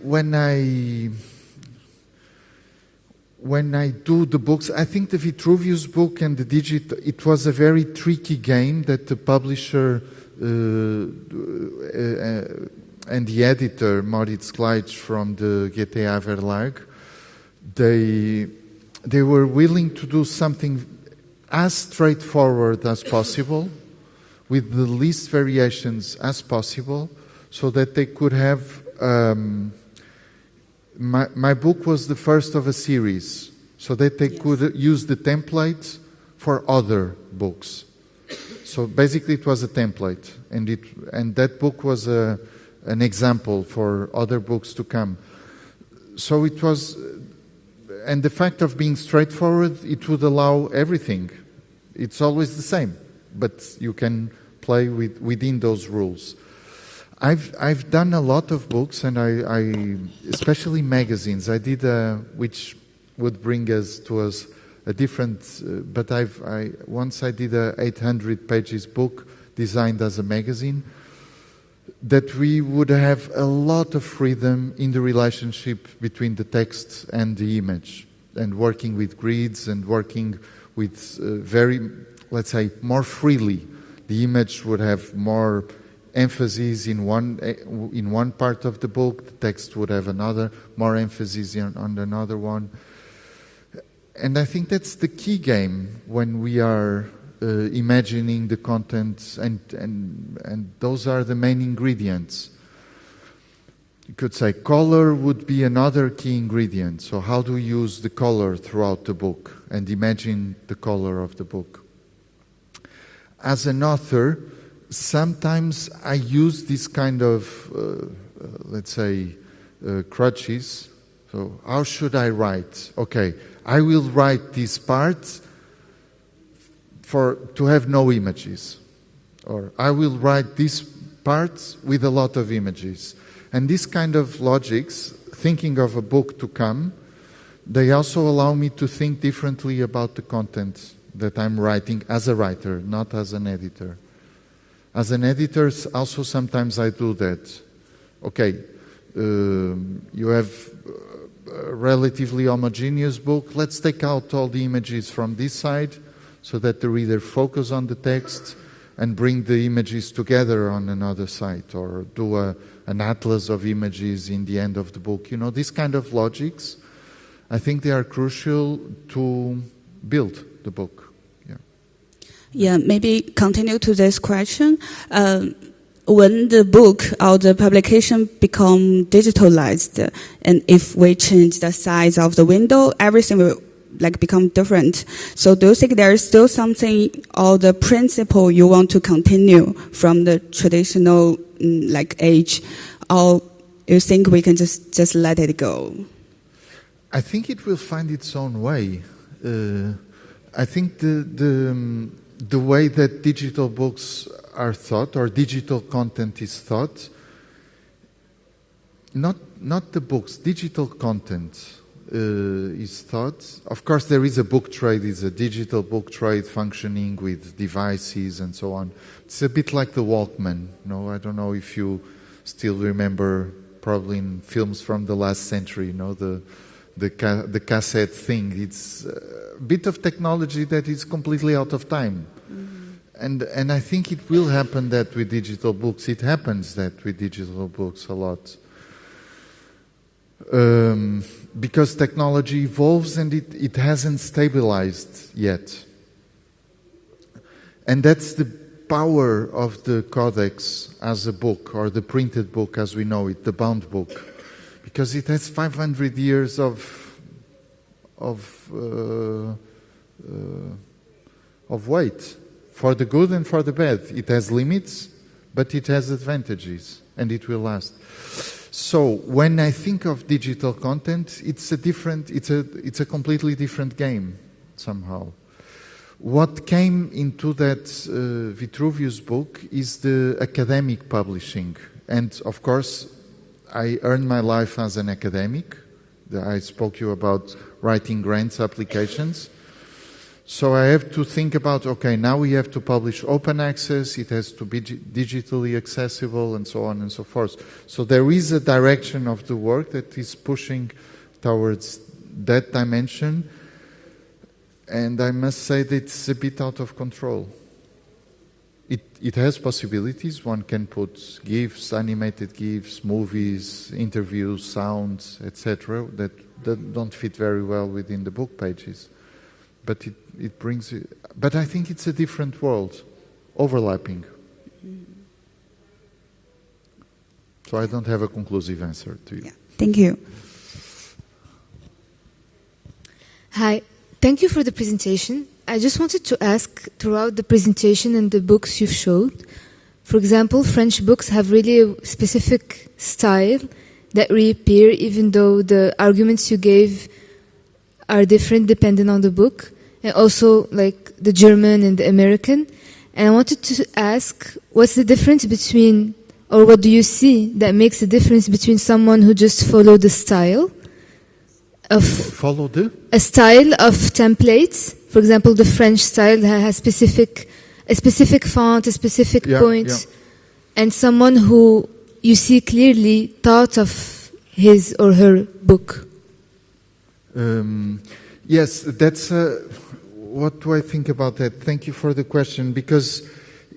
do the books, I think the Vitruvius book and the digital, it was a very tricky game that the publisher and the editor, Moritz Kleitsch from the GTA Verlag, they were willing to do something as straightforward as possible, with the least variations as possible, so that they could have... My book was the first of a series, so that they could use the template for other books. So basically it was a template, and that book was an example for other books to come. So it was... And the fact of being straightforward, it would allow everything. It's always the same, but you can play within those rules. I've done a lot of books, and I especially magazines. I did which would bring us a different. But once I did a 800 pages book designed as a magazine. That we would have a lot of freedom in the relationship between the text and the image, and working with grids and working with let's say, more freely. The image would have more emphasis in one part of the book. The text would have more emphasis on another one. And I think that's the key game when we are imagining the content, and those are the main ingredients. You could say color would be another key ingredient. So how do you use the color throughout the book and imagine the color of the book? As an author, sometimes I use this kind of, let's say, crutches. So how should I write? Okay, I will write this part to have no images. Or I will write this part with a lot of images. And this kind of logics, thinking of a book to come, they also allow me to think differently about the content that I'm writing as a writer, not as an editor. As an editor, also sometimes I do that. Okay, you have a relatively homogeneous book. Let's take out all the images from this side so that the reader focus on the text and bring the images together on another side, or do an atlas of images in the end of the book. You know, these kind of logics, I think they are crucial to build the book. Yeah, maybe continue to this question. When the book or the publication become digitalized, and if we change the size of the window, everything will become different. So do you think there is still something or the principle you want to continue from the traditional age, or you think we can just let it go? I think it will find its own way. I think the way that digital books are thought, or digital content is thought, not the books, digital content is thought. Of course, there is a book trade, it's a digital book trade functioning with devices and so on. It's a bit like the Walkman. No, I don't know if you still remember, probably in films from the last century, the cassette thing. It's a bit of technology that is completely out of time. And I think it will happen that with digital books. It happens that with digital books a lot. Because technology evolves and it hasn't stabilized yet. And that's the power of the codex as a book, or the printed book as we know it, the bound book. Because it has 500 years of weight. For the good and for the bad. It has limits, but it has advantages, and it will last. So when I think of digital content, it's a completely different game somehow. What came into that Vitruvius book is the academic publishing, and of course, I earned my life as an academic. I spoke to you about writing grants applications. So I have to think about, okay, now we have to publish open access, it has to be digitally accessible, and so on and so forth. So there is a direction of the work that is pushing towards that dimension, and I must say that it's a bit out of control. It has possibilities. One can put GIFs, animated GIFs, movies, interviews, sounds, etc., that don't fit very well within the book pages. But it brings it. But I think it's a different world, overlapping. So I don't have a conclusive answer to you. Yeah. Thank you. Hi, thank you for the presentation. I just wanted to ask, throughout the presentation and the books you've showed, for example, French books have really a specific style that reappear even though the arguments you gave are different depending on the book, and also like the German and the American. And I wanted to ask, what's the difference between, or what do you see that makes a difference between someone who just follow the style of a style of templates? For example, the French style has a specific font, a specific point, and someone who you see clearly thought of his or her book. Yes, that's what do I think about that? Thank you for the question, because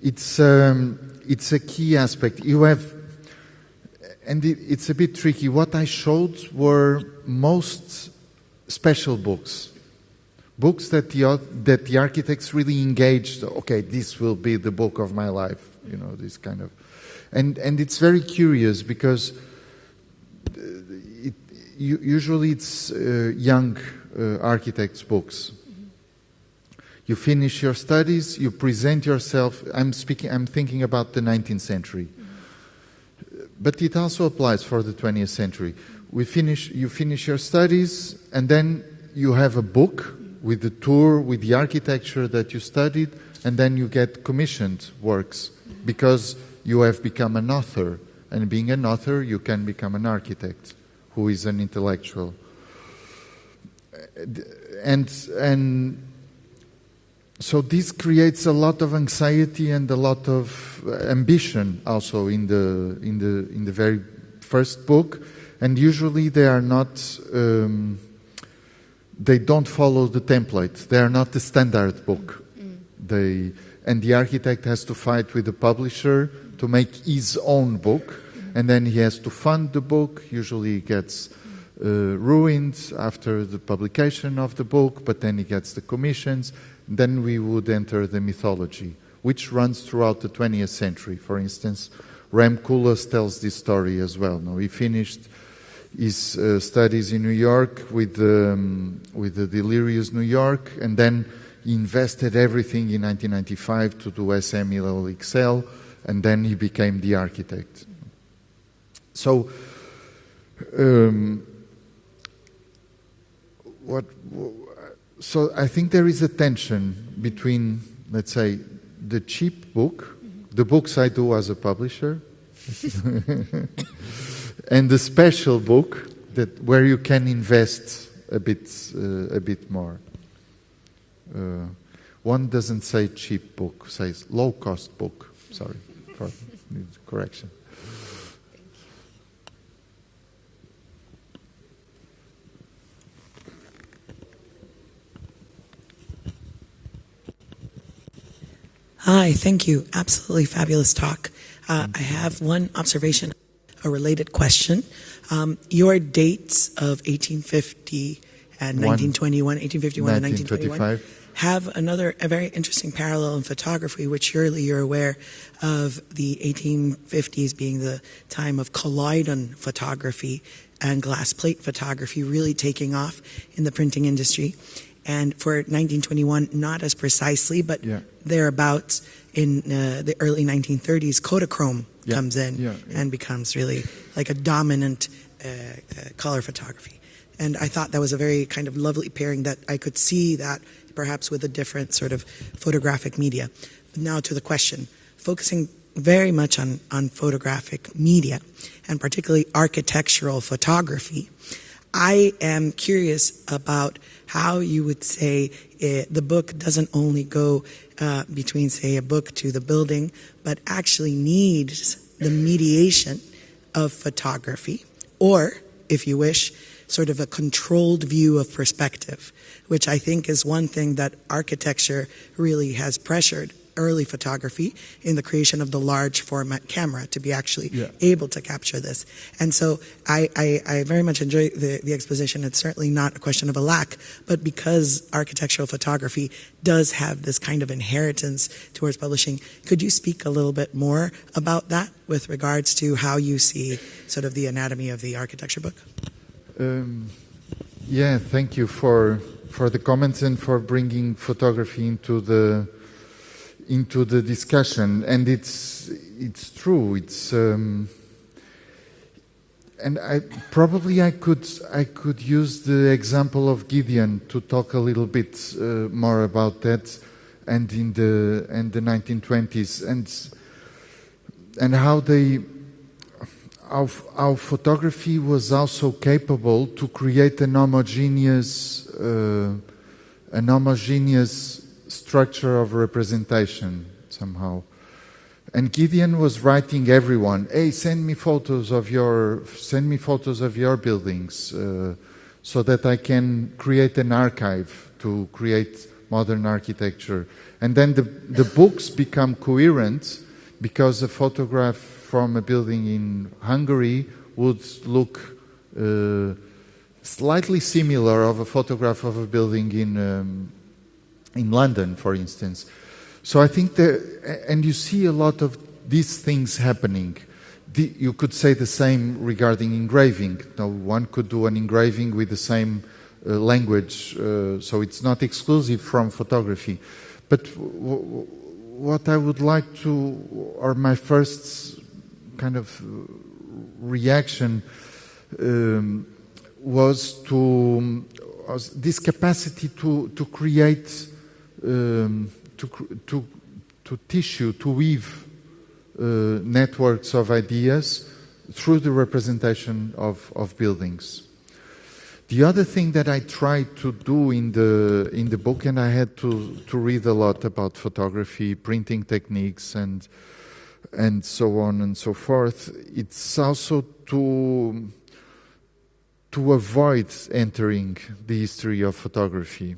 it's a key aspect. You have, and it's a bit tricky. What I showed were most special books that the architects really engaged. Okay, this will be the book of my life. You know, this kind of, and it's very curious because usually it's young architects' books. You finish your studies, you present yourself. I'm thinking about the 19th century, but it also applies for the 20th century. You finish your studies, and then you have a book with the tour, with the architecture that you studied, and then you get commissioned works because you have become an author, and being an author, you can become an architect who is an intellectual. And so this creates a lot of anxiety and a lot of ambition also in the very first book, and usually they are not. They don't follow the template. They are not the standard book. And the architect has to fight with the publisher to make his own book, and then he has to fund the book. Usually it gets ruined after the publication of the book, but then he gets the commissions. Then we would enter the mythology, which runs throughout the 20th century. For instance, Rem Koolhaas tells this story as well. Now, he finished his studies in New York with the Delirious New York, and then he invested everything in 1995 to do SMLXL, and then he became the architect. So, so I think there is a tension between, let's say, the cheap book, the books I do as a publisher, and the special book where you can invest a bit more. One doesn't say cheap book, says low cost book. Sorry for the correction. Hi, thank you. Absolutely fabulous talk. I have one observation, a related question. Your dates of 1850 and 1921, 1851 and 1921 have a very interesting parallel in photography, which surely you're aware of the 1850s being the time of collidon photography and glass plate photography really taking off in the printing industry. And for 1921, not as precisely, but thereabouts in the early 1930s, Kodachrome comes in and becomes really like a dominant color photography. And I thought that was a very kind of lovely pairing that I could see that perhaps with a different sort of photographic media. But now to the question, focusing very much on photographic media and particularly architectural photography, I am curious about how you would say the book doesn't only go between, say, a book to the building, but actually needs the mediation of photography, or, if you wish, sort of a controlled view of perspective, which I think is one thing that architecture really has pressured early photography in the creation of the large format camera to be actually able to capture this. And so I very much enjoy the exposition. It's certainly not a question of a lack, but because architectural photography does have this kind of inheritance towards publishing, could you speak a little bit more about that with regards to how you see sort of the anatomy of the architecture book? Thank you for the comments and for bringing photography into the discussion. And it's true. It's and I could use the example of Gideon to talk a little bit more about that, and in the 1920s and how photography was also capable to create an homogeneous structure of representation somehow. And Gideon was writing everyone, hey, send me photos of your buildings so that I can create an archive to create modern architecture. And then the books become coherent because a photograph from a building in Hungary would look slightly similar of a photograph of a building in London, for instance. So I think and you see a lot of these things happening. You could say the same regarding engraving. Now, one could do an engraving with the same language, so it's not exclusive from photography. But what I would like to, or my first kind of reaction was this capacity to create, to tissue, to weave networks of ideas through the representation of buildings. The other thing that I tried to do in the book, and I had to read a lot about photography, printing techniques, and so on and so forth. It's also to avoid entering the history of photography,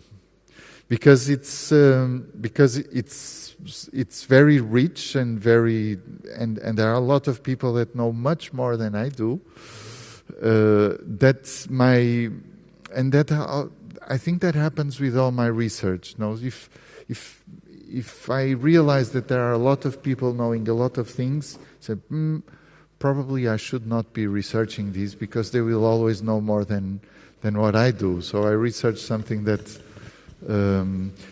because it's very rich and there are a lot of people that know much more than I do. I think that happens with all my research. No, if I realize that there are a lot of people knowing a lot of things, say, probably I should not be researching these because they will always know more than what I do. So I research something that.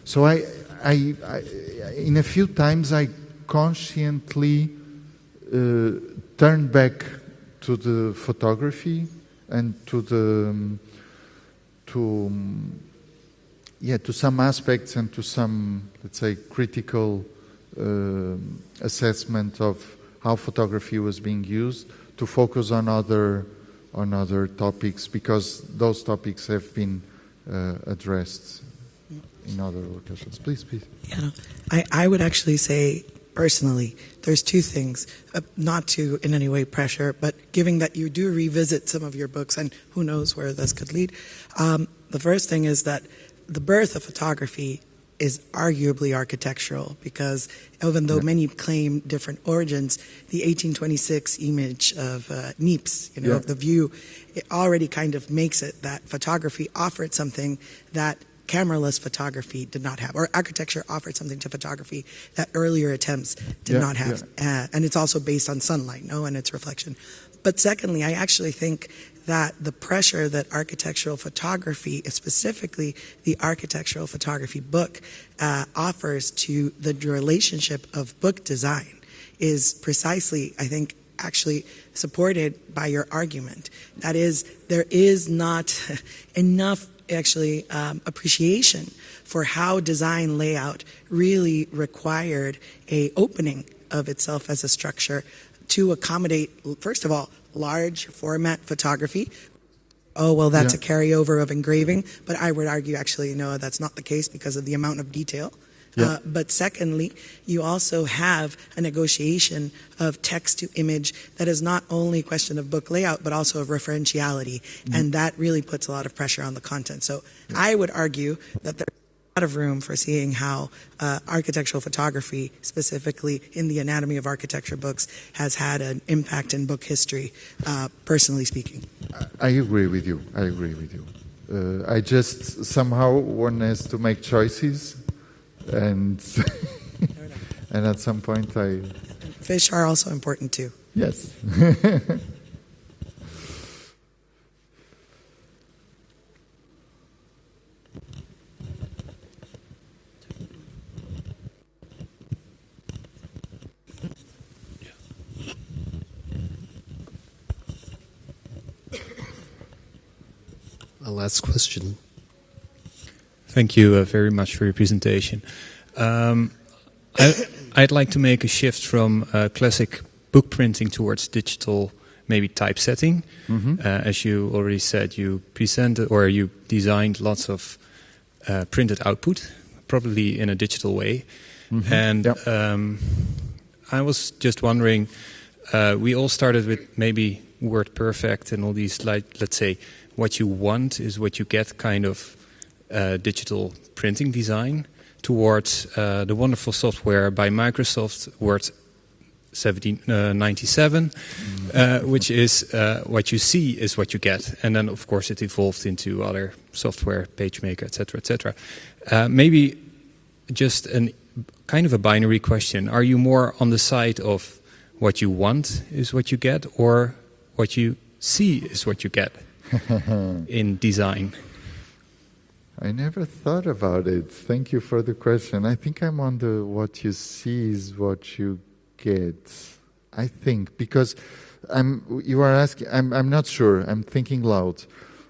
So I in a few times I consciently turn back to the photography and to some aspects and to some, let's say, critical assessment of how photography was being used, to focus on other topics, because those topics have been addressed in other occasions. Please. Yeah, I would actually say, personally, there's two things, not to in any way pressure, but given that you do revisit some of your books, and who knows where this could lead, the first thing is that the birth of photography is arguably architectural, because even though many claim different origins, the 1826 image of Niepce, the view, it already kind of makes it that photography offered something that cameraless photography did not have, or architecture offered something to photography that earlier attempts did not have. And it's also based on sunlight, and its reflection. But secondly, I actually think that the pressure that architectural photography, specifically the architectural photography book, offers to the relationship of book design is precisely, I think, actually supported by your argument. That is, there is not enough actually appreciation for how design layout really required a opening of itself as a structure to accommodate, first of all, large format photography. Oh, well, that's a carryover of engraving, but I would argue actually, no, that's not the case because of the amount of detail. But secondly, you also have a negotiation of text to image that is not only a question of book layout, but also of referentiality. And that really puts a lot of pressure on the content. So I would argue that there's a lot of room for seeing how architectural photography, specifically in the anatomy of architecture books, has had an impact in book history, personally speaking. I agree with you. I just, somehow one has to make choices. And and at some point fish are also important too. Yes. A last question. Thank you very much for your presentation. I'd like to make a shift from classic book printing towards digital, maybe typesetting. As you already said, you presented or you designed lots of printed output, probably in a digital way. And I was just wondering, we all started with maybe WordPerfect and all these, like, let's say, what you want is what you get kind of digital printing design, towards the wonderful software by Microsoft, Word 1797, which is what you see is what you get. And then, of course, it evolved into other software, PageMaker, etc., etc. Maybe just a kind of a binary question. Are you more on the side of what you want is what you get, or what you see is what you get in design? I never thought about it. Thank you for the question. I think I'm on the what you see is what you get. I think, because you are asking, I'm not sure, I'm thinking loud.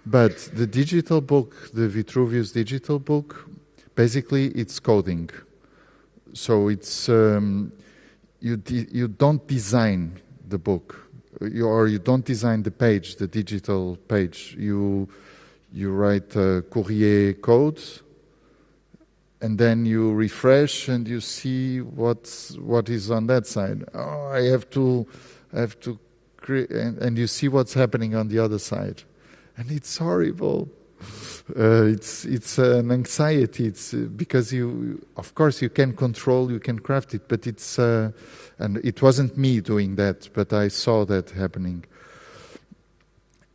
But the digital book, the Vitruvius digital book, basically it's coding. So it's, you don't design the book, or you don't design the page, the digital page. you write Courrier code, and then you refresh and you see what is on that side. Oh, I have to create, and you see what's happening on the other side, and it's horrible. It's an anxiety. It's because of course, you can control, you can craft it, but it's and it wasn't me doing that, but I saw that happening.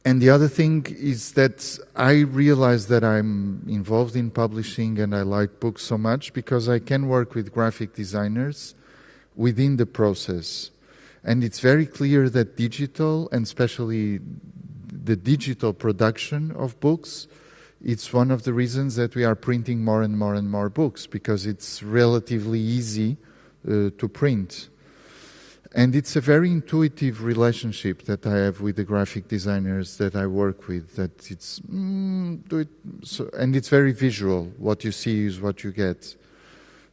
And the other thing is that I realized that I'm involved in publishing and I like books so much because I can work with graphic designers within the process. And it's very clear that digital, and especially the digital production of books, it's one of the reasons that we are printing more and more and more books, because it's relatively easy to print. And it's a very intuitive relationship that I have with the graphic designers that I work with, that it's, do it, so, and it's very visual. What you see is what you get.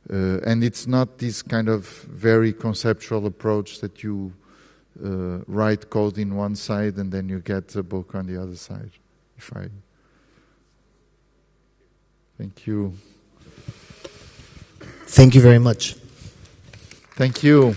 And it's not this kind of very conceptual approach that you write code in one side and then you get a book on the other side. Thank you. Thank you very much. Thank you.